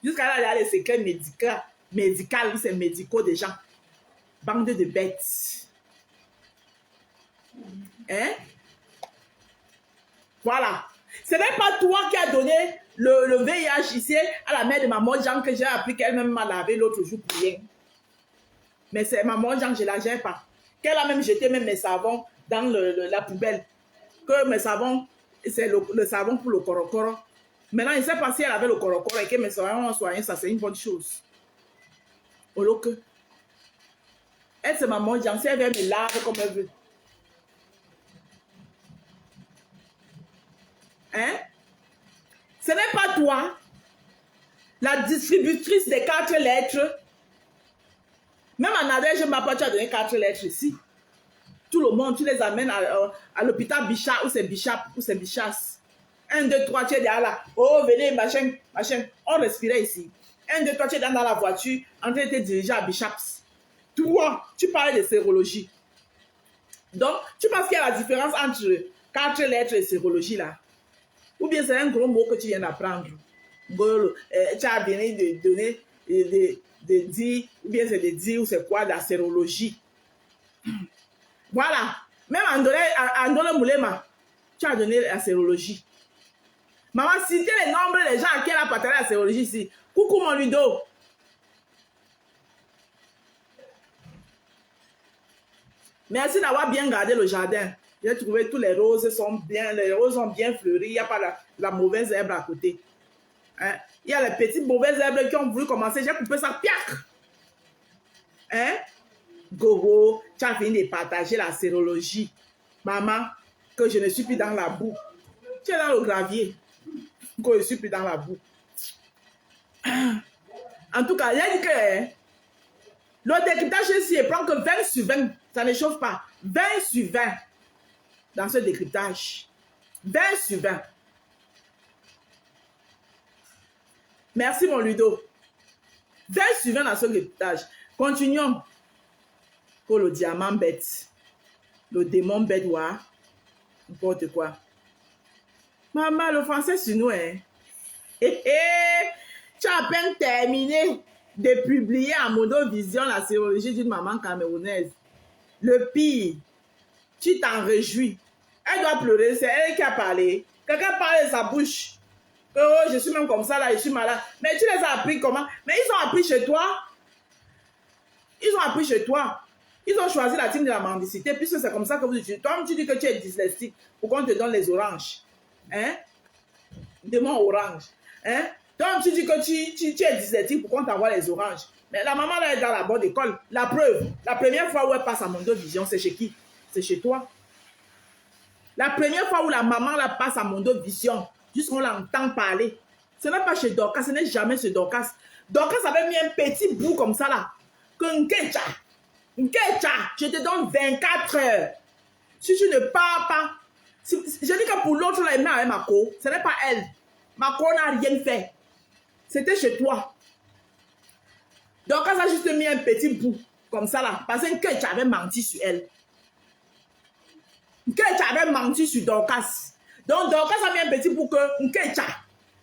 Jusqu'à là, il y a les secrets médicaux, c'est médicaux des gens. Bande de bêtes. Hein? Voilà. Ce n'est pas toi qui as donné le VIH ici à la mère de maman Jean que j'ai appris qu'elle-même m'a lavé l'autre jour pour rien. Mais c'est maman Jean, je ne la gère pas. Qu'elle a même jeté même mes savons dans la poubelle. Que mes savons, c'est le savon pour le corocoro. Maintenant, je ne sais pas si elle avait le corocoro et que mes savons soignés, ça c'est une bonne chose. Au lieu que. Elle, c'est maman Jean, si elle veut me laver comme elle veut. Hein? Ce n'est pas toi, la distributrice des 4 lettres. Même en Adèle, je ne m'appelle pas, tu as donné 4 lettres ici. Tout le monde, tu les amènes à l'hôpital Bichat, ou c'est Bichat, ou c'est Bichas. 1, 2, 3, tu es derrière là. Oh, venez, machin, machin. On respirait ici. 1, 2, 3, tu es dans la voiture, en train de te diriger à Bichaps. Toi, tu parles de sérologie. Donc, tu penses qu'il y a la différence entre 4 lettres et sérologie là? Ou bien c'est un gros mot que tu viens d'apprendre? Tu as bien de donner, de dire, ou bien c'est de dire, ou c'est quoi la sérologie? Voilà. Même Andole Moulema, tu as donné la sérologie. Maman, citez les nombres des gens à qui elle a partagé la sérologie ici. Coucou mon Ludo. Merci d'avoir bien gardé le jardin. J'ai trouvé que tous les roses sont bien, les roses sont bien fleuries. Il n'y a pas la mauvaise herbe à côté. Hein? Il y a les petites mauvaises herbes qui ont voulu commencer. J'ai coupé ça, piac! Hein? Gogo, tu as fini de partager la sérologie. Maman, que je ne suis plus dans la boue. Tu es dans le gravier. Que je ne suis plus dans la boue. En tout cas, il a dit que le décryptage ici, il prend que 20 sur 20. Ça ne chauffe pas. 20 sur 20 dans ce décryptage. 20 sur 20. Merci mon Ludo. 20 sur 20 dans ce décryptage. Continuons. Pour le diamant bête. Le démon bête, ouais. N'importe quoi. Maman, le français sur nous, hein. Tu as à peine terminé de publier à Monovision la sérologie d'une maman camerounaise. Le pire, tu t'en réjouis. Elle doit pleurer, c'est elle qui a parlé. Quelqu'un parle de sa bouche. Oh, je suis même comme ça, là, je suis malade. Mais tu les as appris comment? Mais ils ont appris chez toi. Ils ont appris chez toi. Ils ont choisi la team de la mendicité, puisque c'est comme ça que vous utilisez. Toi, tu dis que tu es dyslexique pour qu'on te donne les oranges. Hein? Démon orange. Hein? Donc, tu dis que tu es dyslexique pour qu'on t'envoie les oranges. Mais la maman, là, est dans la bonne école. La preuve, la première fois où elle passe à Mondovision, c'est chez qui? C'est chez toi. La première fois où la maman, là, passe à Mondovision, jusqu'on l'entend parler, ce n'est pas chez Dorcas, ce n'est jamais chez Dorcas. Dorcas avait mis un petit bout comme ça, là. Que Nkecha, je te donne 24 heures. Si tu ne pars pas, je dis que pour l'autre, là, elle met avec Mako, ce n'est pas elle. Mako n'a rien fait. C'était chez toi. Donc, elle a juste mis un petit bout, comme ça là, parce que Nkecha avait menti sur elle. Nkecha avait menti sur Dorcas. Donc, Dorcas a mis un petit bout que Nkecha,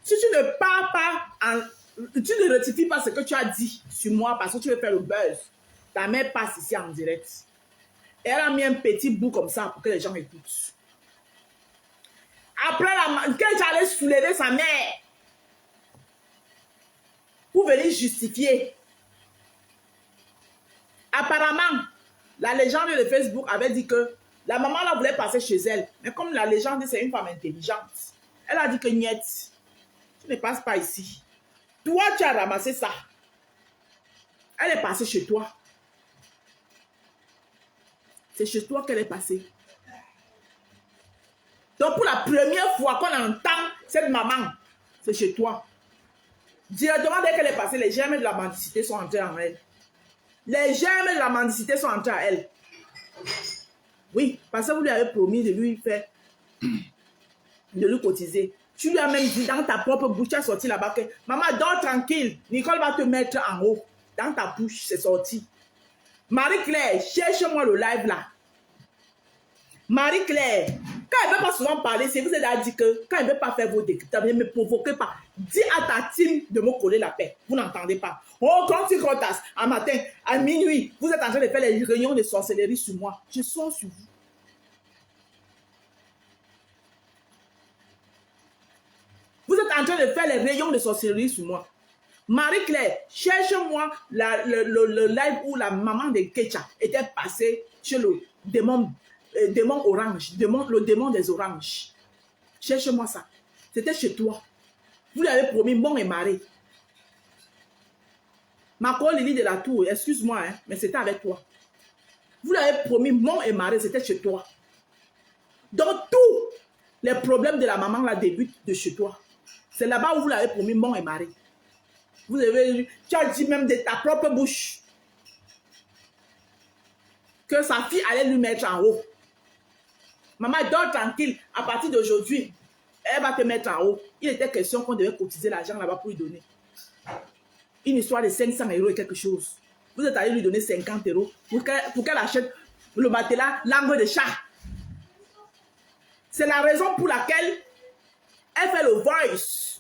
si tu ne pars pas, tu ne rectifies pas ce que tu as dit sur moi parce que tu veux faire le buzz, ta mère passe ici en direct. Et elle a mis un petit bout comme ça pour que les gens écoutent. Après, Nkecha allait soulever sa mère pour venir justifier. Apparemment, la légende de Facebook avait dit que la maman là voulait passer chez elle. Mais comme la légende dit c'est une femme intelligente, elle a dit que niet, tu ne passes pas ici. Toi, tu as ramassé ça. Elle est passée chez toi. C'est chez toi qu'elle est passée. Donc, pour la première fois qu'on entend cette maman, c'est chez toi. Directement dès qu'elle est passée, les germes de la mendicité sont entrés en elle. Les germes de la mendicité sont entrés en elle. Oui, parce que vous lui avez promis de lui faire, de lui cotiser. Tu lui as même dit dans ta propre bouche, tu as sorti là-bas que maman, dors tranquille, Nicole va te mettre en haut. Dans ta bouche, c'est sorti. Marie-Claire, cherche-moi le live là. Marie-Claire, quand elle ne veut pas souvent parler, c'est vous avez dit que quand elle ne veut pas faire vos décryptages, ne me provoquez pas. Dis à ta team de me coller la paix. Vous n'entendez pas. Oh, quand tu crotas, à matin, à minuit, vous êtes en train de faire les réunions de sorcellerie sur moi. Je sors sur vous. Vous êtes en train de faire les rayons de sorcellerie sur moi. Marie-Claire, cherche-moi le live où la maman de Kecha était passée chez le démon orange, le démon des oranges. Cherche-moi ça. C'était chez toi. Vous lui avez promis bon et maré. Marco Lily de la Tour, excuse-moi, hein, mais c'était avec toi. Vous lui avez promis bon et maré, c'était chez toi. Donc tous les problèmes de la maman là débutent de chez toi. C'est là-bas où vous l'avez promis bon et maré. Vous avez, tu as dit même de ta propre bouche que sa fille allait lui mettre en haut. Maman, dors tranquille. À partir d'aujourd'hui, elle va te mettre en haut. Il était question qu'on devait cotiser l'argent là-bas pour lui donner. Une histoire de 500 € et quelque chose. Vous êtes allé lui donner 50 € pour qu'elle achète le matelas langue de chat. C'est la raison pour laquelle elle fait le voice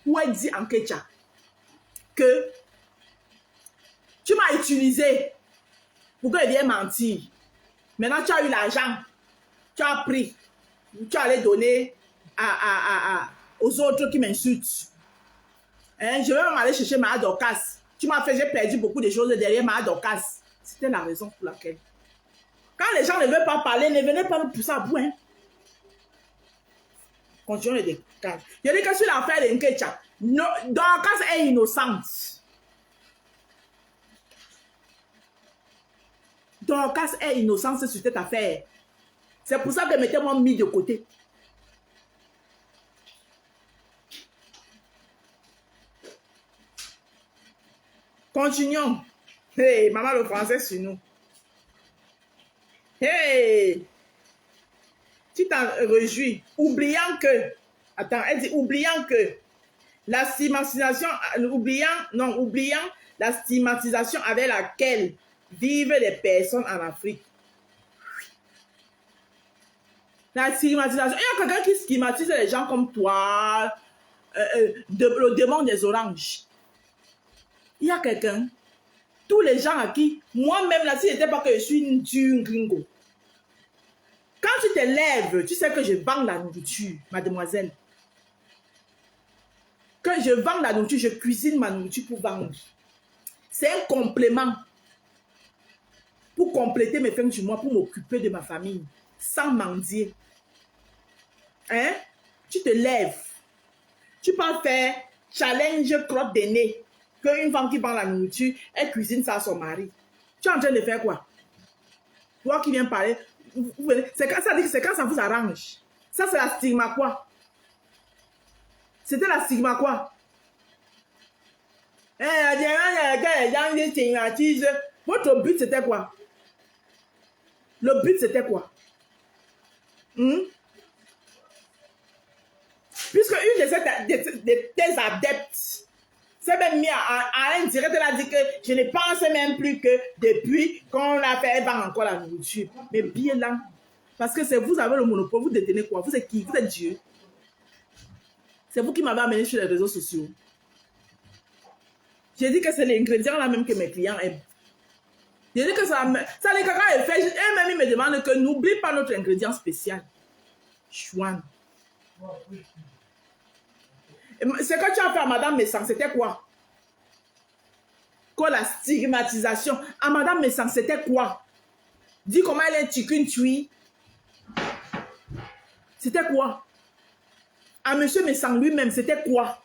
où elle dit en quechua que tu m'as utilisé pour qu'elle vienne mentir. Maintenant, tu as eu l'argent, tu as pris, tu as allé donner aux autres qui m'insultent. Hein? Je vais même aller chercher ma Dorcas. Tu m'as fait, j'ai perdu beaucoup de choses derrière ma Dorcas. C'était la raison pour laquelle. Quand les gens ne veulent pas parler, ne venez pas me pousser à bout. Hein? Continuons le décalage. Je dis que sur l'affaire de Nkecha, Dorcas est innocente. Dorcas est innocente sur cette affaire. C'est pour ça que mettez-moi mis de côté. Continuons. Hey, maman le français sur nous. Hey, tu t'en réjouis. Oubliant que, attends, elle dit oubliant que la stigmatisation, oubliant la stigmatisation avec laquelle vivent les personnes en Afrique. La stigmatisation. Il y a quelqu'un qui stigmatise les gens comme toi, le démon des oranges. Il y a quelqu'un, tous les gens à qui, moi-même là, si ce n'était pas que je suis une dure gringo. Quand tu te lèves, tu sais que je vends la nourriture, mademoiselle. Que je vends la nourriture, je cuisine ma nourriture pour vendre. C'est un complément. Pour compléter mes fins du mois, pour m'occuper de ma famille, sans mendier. Hein? Tu te lèves. Tu peux faire challenge crotte de nez. Qu'une femme qui vend la nourriture, elle cuisine ça à son mari. Tu es en train de faire quoi? Toi qui viens parler, c'est quand ça vous arrange. Ça, c'est la stigma quoi? C'était la stigma quoi? Votre but, c'était quoi? Le but, c'était quoi? Puisque une de tes adeptes s'est même mis à indirect, elle a dit que je ne pense même plus que depuis qu'on a fait, elle vend encore la nourriture. Mais bien là, parce que c'est vous avez le monopole, vous détenez quoi? Vous êtes qui? Vous êtes Dieu. C'est vous qui m'avez amené sur les réseaux sociaux. J'ai dit que c'est l'ingrédient là même que mes clients aiment. J'ai dit que ça les caca est fait. Et même ils me demandent que n'oublie pas notre ingrédient spécial. Chouane. Ce que tu as fait à Madame Messang, c'était quoi? Quoi la stigmatisation? À Madame Messang, c'était quoi? Dis comment elle est chicken tui. C'était quoi? À Monsieur Messang lui-même, c'était quoi?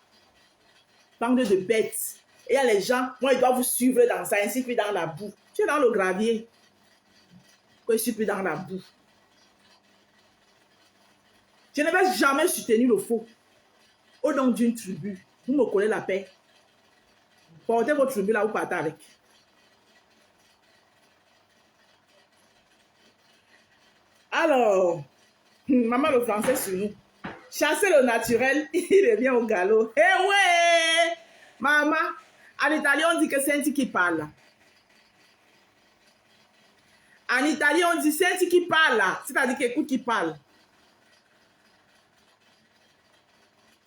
Bande de bêtes. Et il y a les gens, moi, ils doivent vous suivre dans ça, ainsi puis dans la boue. Tu es dans le gravier. Que je suis plus dans la boue. Je ne vais jamais soutenir le faux. Au nom d'une tribu, vous me collez la paix. Portez votre tribu là, vous partez avec. Alors, maman le français sur nous. Chasser le naturel, il revient au galop. Eh ouais! Maman, en italien on dit que c'est un qui parle. En italien on dit c'est un qui parle. C'est-à-dire qu'écoute qui parle.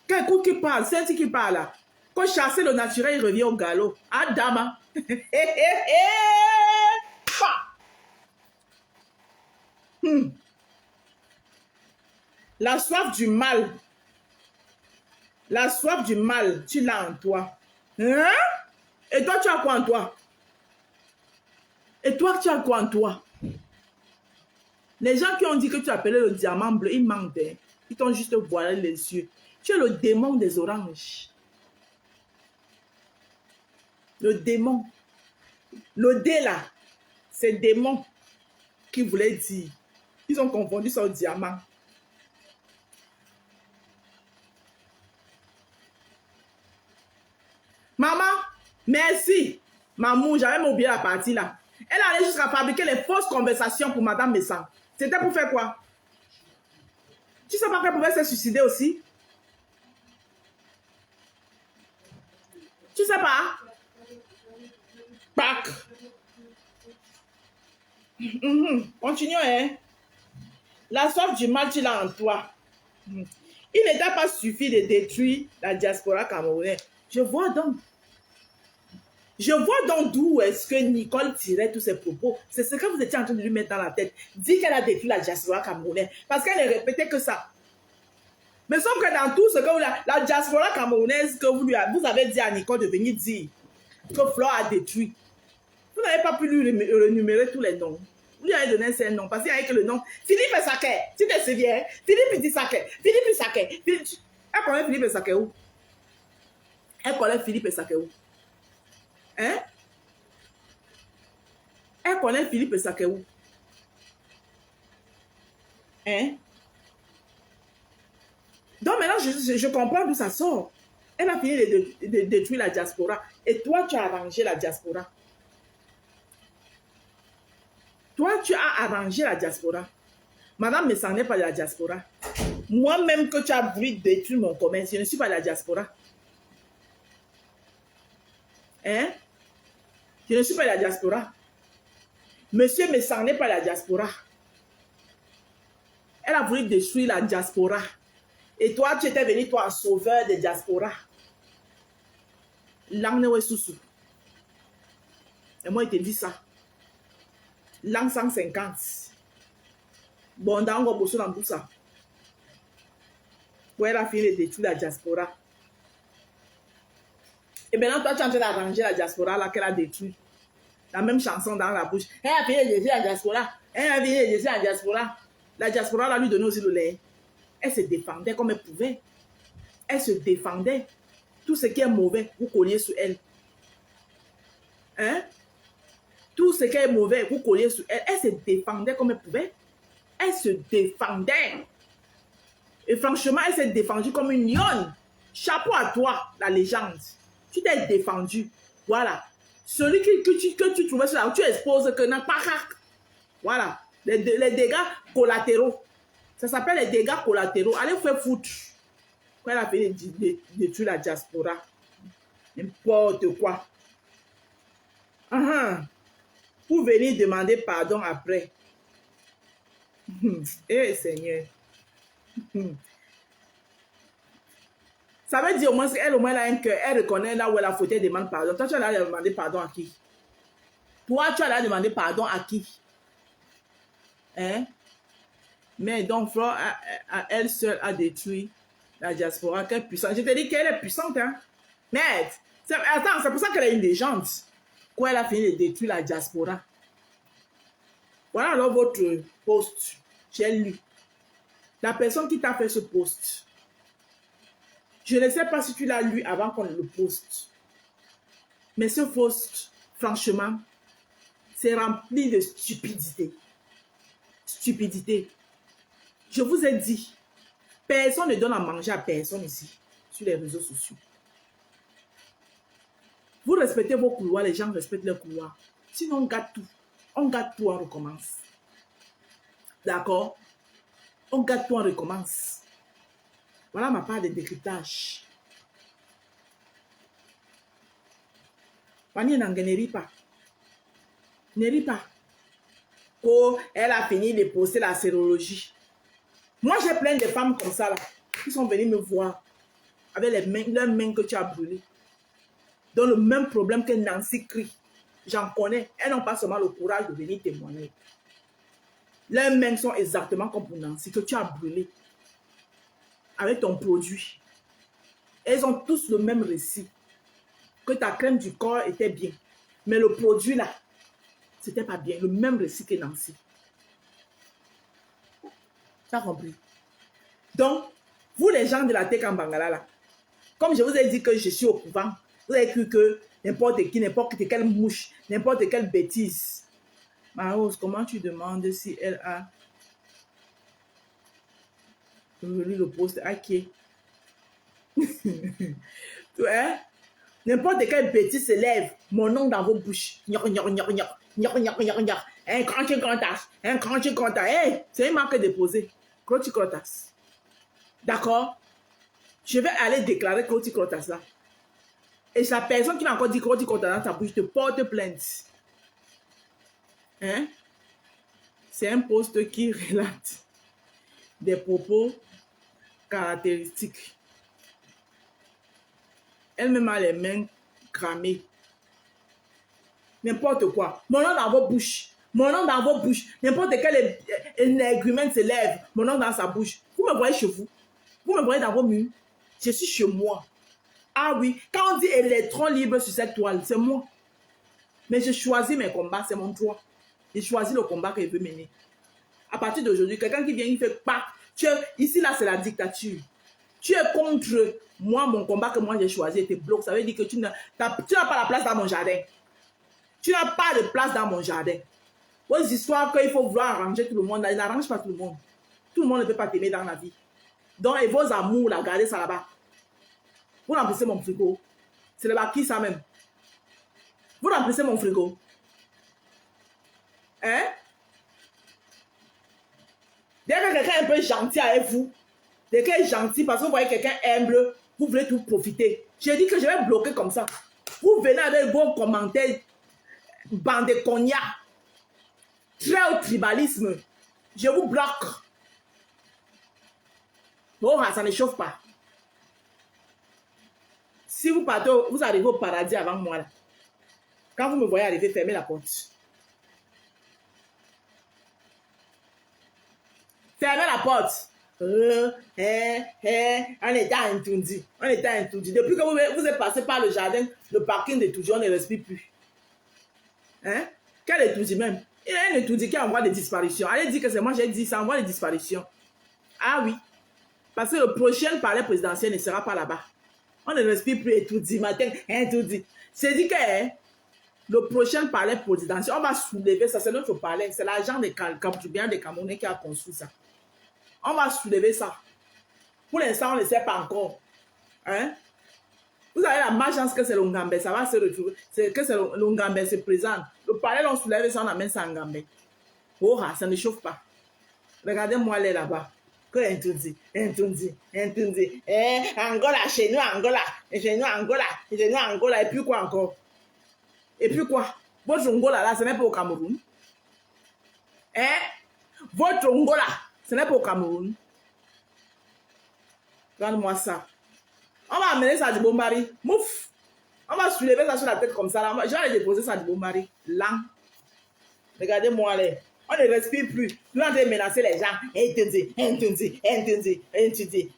Quel coup qui parle, c'est un qui parle. Quand chasser le naturel, il revient au galop. Ah, dama. La soif du mal. La soif du mal, tu l'as en toi. Hein? Et toi, tu as quoi en toi? Et toi, tu as quoi en toi? Les gens qui ont dit que tu appelais le diamant bleu, ils mentent. Ils t'ont juste voilé les yeux. Tu es le démon des oranges. Le démon. Le dé là, c'est le démon qui voulait dire. Ils ont confondu son diamant. Maman, merci. Maman, j'avais même oublié la partie là. Elle allait jusqu'à fabriquer les fausses conversations pour Madame Messang. C'était pour faire quoi? Tu sais pas qu'elle pouvait se suicider aussi? Tu sais pas? Pac. Continuons, hein. La soif du mal, tu l'as en toi. Il ne t'a pas suffi de détruire la diaspora camerounaise. Je vois donc d'où est-ce que Nicole tirait tous ses propos. C'est ce que vous étiez en train de lui mettre dans la tête. Dit qu'elle a détruit la diaspora camerounaise. Parce qu'elle ne répétait que ça. Mais sauf que dans tout ce que la diaspora camerounaise que vous avez dit à Nicole de venir dire que Flore a détruit, vous n'avez pas pu lui énumérer tous les noms. Vous lui avez donné ses noms parce qu'il n'y avait que le nom. Philippe Saké, tu te souviens? Philippe dit Saké, Philippe Saké. Elle connaît Philippe Saké où? Elle connaît Philippe Saké où? Hein? Elle connaît Philippe Saké où? Hein? Donc maintenant, je comprends d'où ça sort. Elle a fini de détruire la diaspora. Et toi, tu as arrangé la diaspora. Toi, tu as arrangé la diaspora. Madame ne s'en est pas de la diaspora. Moi-même que tu as voulu détruire mon commerce, je ne suis pas de la diaspora. Hein? Je ne suis pas de la diaspora. Monsieur ne s'en est pas de la diaspora. Elle a voulu détruire la diaspora. Et toi, tu étais venu, toi, sauveur de diaspora. Langue ne sous. Et moi, il te dit ça. Langue 150. Bon, dans le bosso dans tout ça. Où elle a fini de détruire la diaspora. Et maintenant, toi, tu es en train d'arranger la diaspora là qu'elle a détruit. La même chanson dans la bouche. Elle a fini de détruire la diaspora. Elle a fini de détruire la diaspora. La diaspora là lui donnait aussi le lait. Elle se défendait comme elle pouvait. Elle se défendait. Tout ce qui est mauvais, vous colliez sur elle. Hein? Tout ce qui est mauvais, vous colliez sur elle. Elle se défendait comme elle pouvait. Elle se défendait. Et franchement, elle s'est défendue comme une lionne. Chapeau à toi, la légende. Tu t'es défendue. Voilà. Celui que tu trouvais sur la route, tu exposes que n'a pas. Voilà. Les dégâts collatéraux. Ça s'appelle les dégâts collatéraux. Allez vous faire foutre. Quand elle a fait détruire la diaspora. N'importe quoi. Pour venir demander pardon après. Eh Seigneur. Ça veut dire au moins qu'elle elle a un cœur. Elle reconnaît là où elle a fauté, elle demande pardon. Toi, tu as l'air de demander pardon à qui? Toi, tu as l'air de demander pardon à qui? Hein? Mais donc, Flore, elle seule a détruit la diaspora. Quelle puissante. Je te dis qu'elle est puissante. Hein? Mais, attends, c'est pour ça qu'elle est une légende. Quand elle a fini de détruire la diaspora. Voilà alors votre post. J'ai lu. La personne qui t'a fait ce post. Je ne sais pas si tu l'as lu avant qu'on le poste. Mais ce post, franchement, c'est rempli de stupidité. Stupidité. Je vous ai dit, personne ne donne à manger à personne ici, sur les réseaux sociaux. Vous respectez vos couloirs, les gens respectent leurs couloirs. Sinon, on gâte tout. On gâte tout, on recommence. D'accord? On gâte tout, on recommence. Voilà ma part de décryptage. Fanny ne rit pas. Ne rit pas. Oh, elle a fini de poster la sérologie. Moi, j'ai plein de femmes comme ça, là, qui sont venues me voir avec leurs mains que tu as brûlées. Dans le même problème que Nancy crie. J'en connais. Elles n'ont pas seulement le courage de venir témoigner. Leurs mains sont exactement comme pour Nancy, que tu as brûlé avec ton produit. Elles ont tous le même récit. Que ta crème du corps était bien. Mais le produit là, c'était pas bien. Le même récit que Nancy. Tu as compris? Donc, vous les gens de la Tech en Bangala là, comme je vous ai dit que je suis au couvent, vous avez cru que n'importe qui, n'importe quelle mouche, n'importe quelle bêtise. Marose, comment tu demandes si elle a lu le post? Ok. Tu vois? N'importe quelle bêtise se lève, mon nom dans vos bouches. Un cranchi contas. Un cranchi contas. Hey, c'est une marque déposée. Cranchi contas. D'accord? Je vais aller déclarer cranchi contas là. Et c'est la personne qui m'a encore dit cranchi contas dans ta bouche te porte plainte. Hein? C'est un post qui relate des propos caractéristiques. Elle-même a les mains cramées. N'importe quoi. Mon nom dans vos bouches. Mon nom dans vos bouches. N'importe quel argument se lève. Mon nom dans sa bouche. Vous me voyez chez vous. Vous me voyez dans vos murs. Je suis chez moi. Ah oui. Quand on dit électron libre sur cette toile, c'est moi. Mais je choisis mes combats. C'est mon droit. J'ai choisi le combat que je veux mener. À partir d'aujourd'hui, quelqu'un qui vient, il fait pas. Ici, là, c'est la dictature. Tu es contre moi, mon combat que moi j'ai choisi et te bloque. Ça veut dire que tu n'as pas la place dans mon jardin. Tu n'as pas de place dans mon jardin. Vos histoires qu'il faut vouloir arranger tout le monde, il n'arrange pas tout le monde. Tout le monde ne peut pas t'aimer dans la vie. Donc, et vos amours, là, gardez ça là-bas. Vous remplissez mon frigo. C'est là-bas qui ça même? Vous remplissez mon frigo. Hein? Dès que quelqu'un est un peu gentil avec vous, dès qu'il est gentil parce que vous voyez quelqu'un humble, vous voulez tout profiter. J'ai dit que je vais bloquer comme ça. Vous venez avec vos commentaires, bande de cognac, très au tribalisme. Je vous bloque. Oh, ça ne chauffe pas. Si vous partez, vous arrivez au paradis avant moi là. Quand vous me voyez arriver, fermez la porte. Fermez la porte. On était à Ntundi. On était à Ntundi. Depuis que vous êtes passé par le jardin, le parking de Ntundi, on ne respire plus. Hein? Quel Ntundi même? Il y a un Ntundi qui envoie des disparitions. Allez dire que c'est moi, j'ai dit ça, envoie des disparitions. Ah oui. Parce que le prochain palais présidentiel ne sera pas là-bas. On ne respire plus Ntundi matin. Ntundi. C'est dit que le prochain palais présidentiel, on va soulever ça. C'est notre palais. C'est l'agent des Camerounais qui a construit ça. On va soulever ça. Pour l'instant, on ne sait pas encore. Hein? Vous avez la malchance que c'est le Ngambé. Ça va se retrouver. C'est que c'est le Ngambé se présente. Le palais, on soulève ça, on amène ça en Ngambé. Oh, ça ne chauffe pas. Regardez-moi aller là-bas. Que Ntundi. Angola, chez nous, Angola. Chez nous, Angola. Chez nous, Angola. Et puis quoi encore? Et puis quoi? Votre Angola là, ce n'est pas au Cameroun. Hein? Votre Angola, ce n'est pas au Cameroun. Regarde-moi ça. On va amener ça du Bombari. Mouf! On va soulever ça sur la tête comme ça. Là. Je vais aller déposer ça du Bombari. Là. Regardez-moi là. On ne respire plus. Nous on va menacer les gens. Ntundi.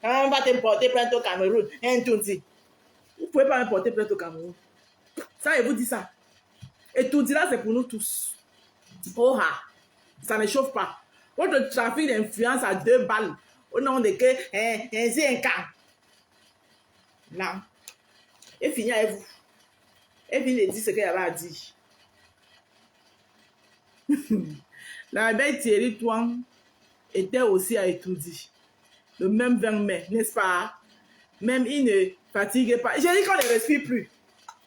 On va te porter plainte au Cameroun. Ntundi. Vous ne pouvez pas me porter plainte au Cameroun. Ça, je vous dis ça. Et tout là, c'est pour nous tous. Oh, ça ne chauffe pas. Votre trafic d'influence à 2 balles. Au nom de que, c'est un cas. Là. Et fini avec vous. Et puis, il dit ce qu'il avait à dire. La belle Thierry Touan était aussi à étudier. Le même 20 mai, n'est-ce pas? Même il ne fatiguait pas. J'ai dit qu'on ne respire plus.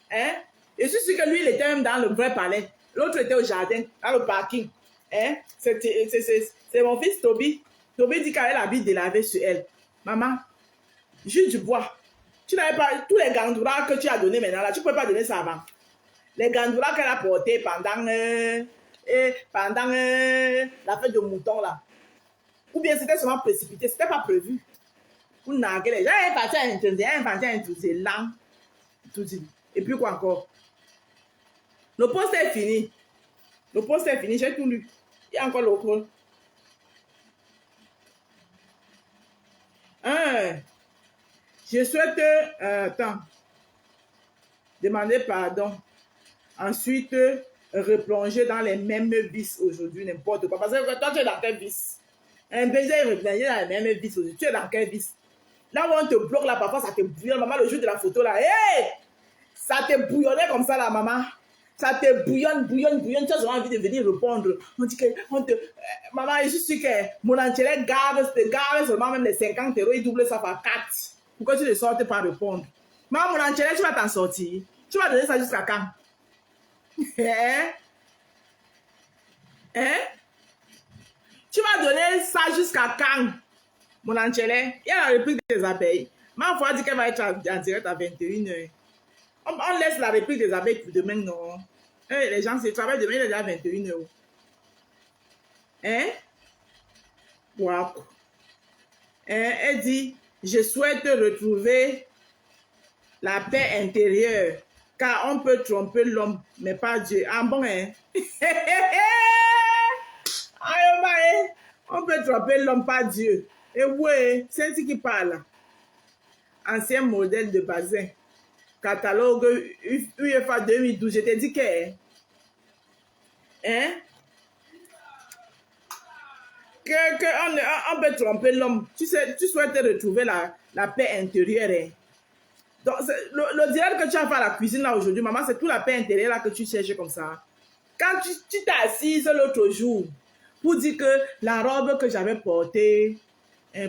Hein? Je suis sûr que lui, il était même dans le vrai palais. L'autre était au jardin, dans le parking. Hein? C'est mon fils Toby. Toby dit qu'elle a envie de laver sur elle. Maman, jus du bois. Tu n'avais pas tous les gandouras que tu as donnés maintenant là. Tu ne peux pas donner ça avant. Les gandouras qu'elle a portés pendant la fête de mouton là. Ou bien c'était seulement précipité, c'était pas prévu. Vous narguez les gens, un parti à un c'est lent. Et puis quoi encore? Le poste est fini. Le poste est fini, j'ai tout lu. Il y a encore l'autre. Je souhaite demander pardon. Ensuite, replonger dans les mêmes vices aujourd'hui, n'importe quoi. Parce que toi, tu es dans quel vice? Un baiser replonger dans les mêmes vices aujourd'hui. Tu es dans quel vice? Là où on te bloque, là, parfois, ça te bouillonne. Maman, le jour de la photo, là, hey! Ça te bouillonnait comme ça, là, maman. Ça te bouillonne. Tu as souvent envie de venir répondre. On dit que, maman, je suis sûre que mon enchéré garde seulement même les 50 €, il double ça par 4. Pourquoi tu ne sortes pas répondre? Maman, mon enchéré, tu vas t'en sortir. Tu vas donner ça jusqu'à quand? Tu vas donner ça jusqu'à quand? Mon enchéré, il y a la réplique des abeilles. Ma foi dit qu'elle va être en direct à 21 h. On laisse la réplique des abeilles pour demain, non? Les gens se travaillent demain, il est déjà 21 h. Hein? Wow. Hein? Elle dit, je souhaite retrouver la paix intérieure, car on peut tromper l'homme, mais pas Dieu. Ah bon, hein? On peut tromper l'homme, pas Dieu. Et oui, c'est ce qui parle. Ancien modèle de Bazin. Catalogue UEFA 2012. Je t'ai dit que... Hein? On peut tromper l'homme. Tu souhaites retrouver la paix intérieure. Hein? Donc, le direct que tu as fait à la cuisine là aujourd'hui, maman, c'est toute la paix intérieure là que tu cherches comme ça. Quand tu t'es assise l'autre jour pour dire que la robe que j'avais portée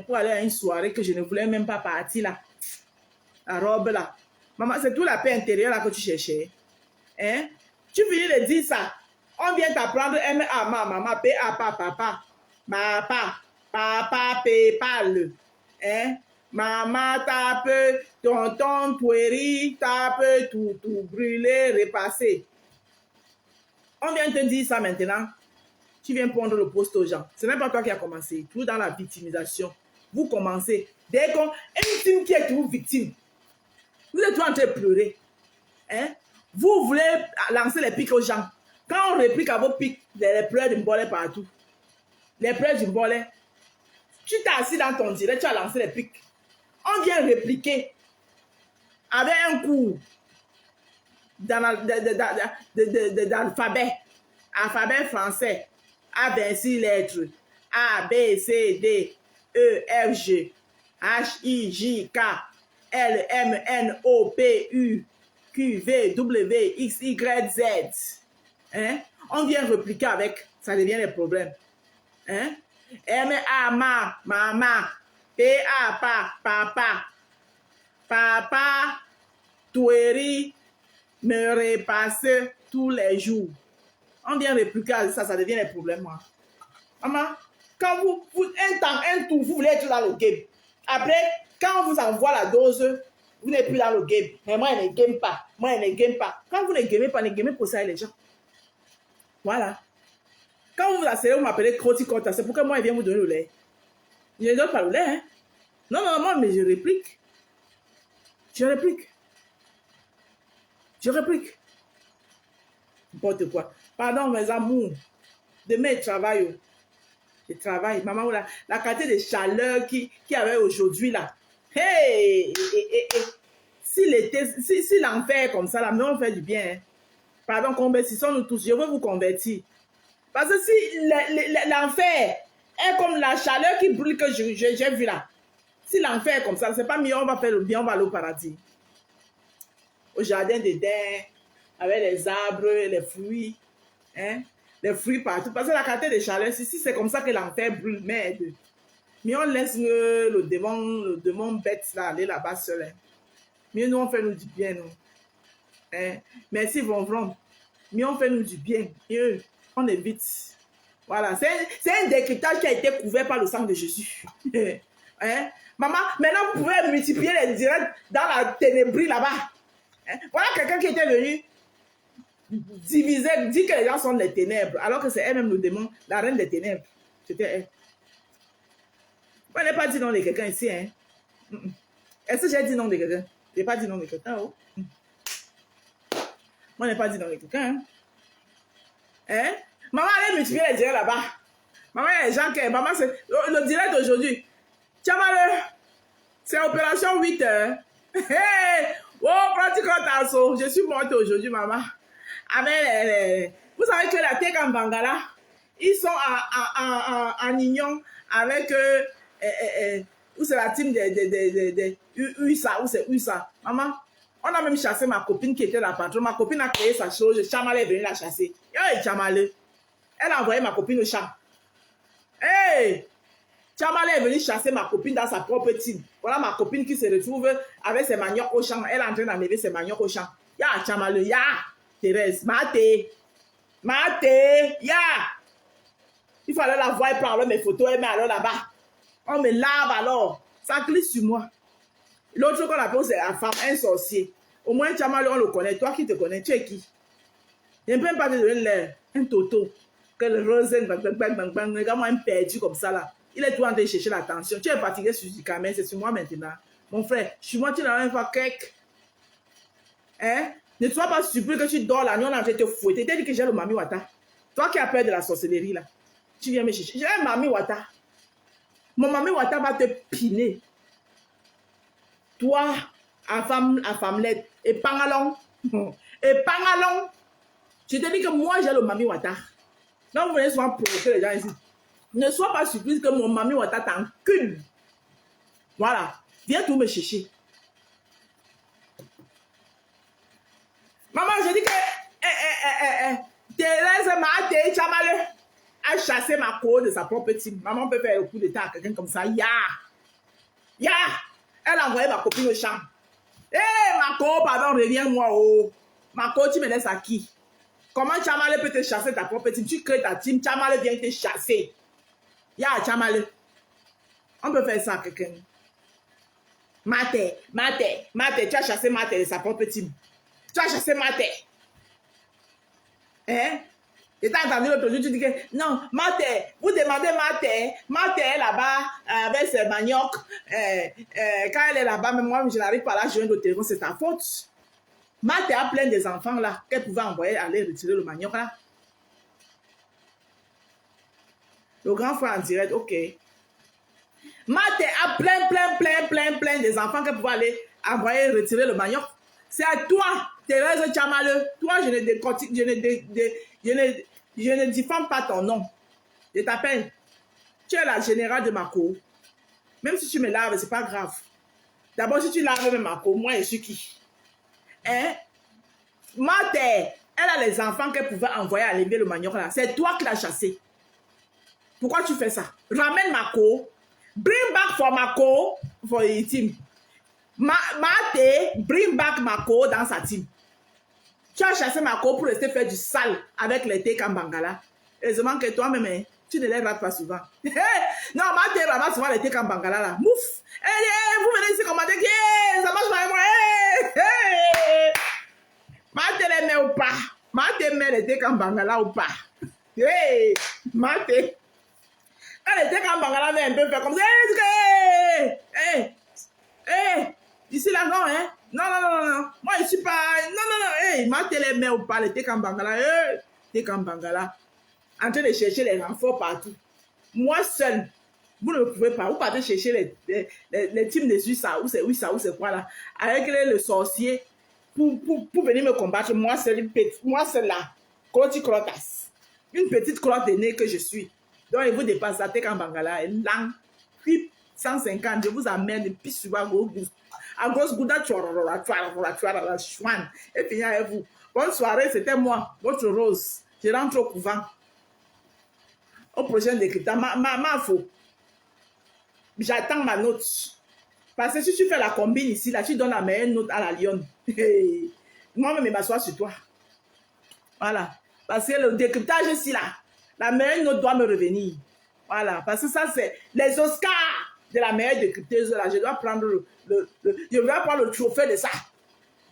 pour aller à une soirée que je ne voulais même pas partir là, la robe là, maman, c'est toute la paix intérieure là que tu cherchais. Hein? Tu finis de dire ça. On vient t'apprendre M-A, maman, P-A, papa, papa, PayPal. Hein? Maman tape, tonton, pueri, tape, tout brûler, repasser. On vient te dire ça maintenant. Tu viens prendre le poste aux gens. Ce n'est pas toi qui as commencé. Tout dans la victimisation. Vous commencez. Dès qu'on une victime qui est toujours victime, vous êtes tout en train de pleurer. Hein? Vous voulez lancer les pics aux gens. Quand on réplique à vos pics, les pleurs du mbolet partout. Les pleurs du mbolet. Tu t'es assis dans ton direct, tu as lancé les pics. On vient répliquer avec un cours d'alphabet. Alphabet français. A 26 lettres. A, B, C, D, E, F, G, H, I, J, K, L, M, N, O, P, U, Q, V, W, X, Y, Z. Hein? On vient répliquer avec, ça devient des problèmes. Hein? M, A, mama, P, A, papa, papa, tueri, me repasse tous les jours. On vient répliquer à ça, ça devient des problèmes. Hein? Maman, quand un tour, vous voulez être dans le game. Après, quand on vous envoie la dose, vous n'êtes plus dans le game. Mais moi, je ne game pas. Quand vous ne gamez pas, ne gamez pour ça les gens. Voilà. Quand vous vous asseyez, vous m'appelez Croti-Cota, c'est pourquoi moi, je viens vous donner le lait. Je ne donne pas le lait, hein. Non, mais je réplique. N'importe quoi. Pardon, mes amours. Demain, je travaille. Maman, la quantité de chaleur qui avait aujourd'hui, là. Hey! Si l'enfer est comme ça, là, mais on fait du bien. Hein. Pardon, convertissons-nous tous. Je veux vous convertir. Parce que si l'enfer est comme la chaleur qui brûle que j'ai vu là, si l'enfer est comme ça, c'est pas mieux, on va faire le bien, on va aller au paradis. Au jardin d'Éden, avec les arbres, les fruits, hein, les fruits partout. Parce que la quantité de chaleur, si c'est comme ça que l'enfer brûle, merde. Mais on laisse le démon bête là, aller là-bas seul. Hein. Mais nous, on fait nous du bien, nous. Hein? Merci, Vonvron. Mais on fait nous du bien. Et eux, on évite. Voilà, c'est un décryptage qui a été couvert par le sang de Jésus. Hein? Maman, maintenant vous pouvez multiplier les directs dans la ténébrie là-bas. Hein? Voilà quelqu'un qui était venu diviser, dire que les gens sont les ténèbres, alors que c'est elle-même le démon, la reine des ténèbres. C'était elle. Moi, je n'ai pas dit non de quelqu'un ici. Hein? Est-ce que j'ai dit non de quelqu'un? Je n'ai pas dit non de quelqu'un. Oh. Moi, je n'ai pas dit non de quelqu'un. Hein? Hein? Maman, allez multiplier les directs là-bas. Maman, il y a des gens qui... Maman, c'est le direct d'aujourd'hui. Tiens, c'est opération 8 heures. Hey! Oh, pratiquement tasso. Je suis morte aujourd'hui, maman. Avec vous savez que la Tega Bangala, ils sont en union avec... où c'est la team de USA, où c'est USA. Maman, on a même chassé ma copine qui était la patronne. Ma copine a créé sa chose. Chamale est venue la chasser. Chamale. Elle a envoyé ma copine au champ. Hey! Chamale est venue chasser ma copine dans sa propre team. Voilà ma copine qui se retrouve avec ses maniocs au champ. Elle est en train d'enlever ses maniocs au champ. Ya, Chamale, ya! Thérèse, Maté, ya! Il fallait la voir, prendre mes photos, elle met alors là-bas. On me lave alors. Ça glisse sur moi. L'autre qu'on appelle, c'est la femme, un sorcier. Au moins, Chamale, on le connaît. Toi qui te connais, tu es qui? Je ne peux même pas te donner l'air. Un toto. que le rose, regarde-moi un perdu comme ça là. Il est tout en train de chercher l'attention. Tu es fatigué sur du caméra, c'est sur moi maintenant. Mon frère, je suis moi, tu n'as même pas quelque. Hein? Ne sois pas surpris que tu dors la nuit, on a fait te fouetter. Tu dit que j'ai le Mami Wata. Toi qui as peur de la sorcellerie là, tu viens me chercher. J'ai un Mami Wata. Mon Mami Wata va te piner. Toi, à femmelette, et pangalong. Et pangalong. Je te dis que moi, j'ai le Mami Wata. Donc, vous venez souvent provoquer les gens ici. Ne sois pas surprise que mon Mami Wata t'encule. Voilà. Viens tout me chercher. Maman, je dis que Thérèse Maté Chamale a chassé ma co de sa propre team. Maman peut faire le coup d'état à quelqu'un comme ça. Ya! Elle a envoyé ma copine au champ. Ma co, pardon, reviens-moi. Oh. Ma co, tu me laisses à qui? Comment Chamale peut te chasser ta propre team? Tu crées ta team, Chamale vient te chasser. Ya, Chamale. On peut faire ça à quelqu'un. Maté, tu as chassé Maté de sa propre team. Tu as chassé Maté. Hein? Et t'as entendu l'autre jour, tu dis que non, Maté, vous demandez Maté. Maté est là-bas avec ses maniocs. Quand elle est là-bas, mais moi, je n'arrive pas à la joindre au téléphone, c'est ta faute. Maté a plein des enfants là, qu'elle pouvait envoyer aller retirer le manioc là. Le grand frère en direct, ok. Maté a plein des enfants qu'elle pouvait aller envoyer retirer le manioc. C'est à toi, Thérèse Chamale. Toi, je ne diffame pas ton nom. Je t'appelle. Tu es la générale de ma cour. Même si tu me laves, c'est pas grave. D'abord, si tu laves ma cour, moi, je suis qui? Hein? Maté, elle a les enfants qu'elle pouvait envoyer à lever le manioc là. C'est toi qui l'as chassé. Pourquoi tu fais ça? Ramène ma cour. Bring back for ma cour, for your team. Maté, bring back Mako dans sa team. Tu as chassé Mako pour rester faire du sale avec les thés Kambangala. Heureusement que toi-même, tu ne les rates pas souvent. Non, Maté ramasse souvent les thés Kambangala là. Mouf! Vous venez ici commander que ça marche pas avec moi. Maté les met ou pas? Maté met les thés Kambangala ou pas? Maté. Quand les thés Kambangala met un peu faire comme ça. Ici là, non, hein? Non. Moi, je suis pas. Non. Maté les mains ou pas, les Tekambangala. Tekambangala. En train de chercher les renforts partout. Moi seul, vous ne pouvez pas. Vous partez chercher les teams de Suissa, ou c'est quoi là? Avec le sorcier pour venir me combattre. Moi seul, là. Crotas. Une petite crotte de nez que je suis. Donc, il vous dépasse la Tekambangala. Lang. Puis, 150, je vous amène. Puis, sur la à grosse gouda, et puis avec vous. Bonne soirée, c'était moi, votre Rose. Je rentre au couvent. Au prochain décryptage, ma faux. J'attends ma note. Parce que si tu fais la combine ici, là, tu donnes la meilleure note à la lionne. Moi-même, je m'assois sur toi. Voilà. Parce que le décryptage ici, là, la meilleure note doit me revenir. Voilà. Parce que ça, c'est les Oscars de la meilleure décrypteuse là, je dois prendre je vais prendre le trophée de ça.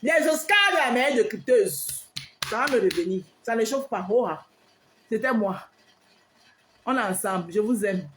Les Oscars de la meilleure décrypteuse. Ça va me revenir. Ça ne chauffe pas. C'était moi. On est ensemble. Je vous aime.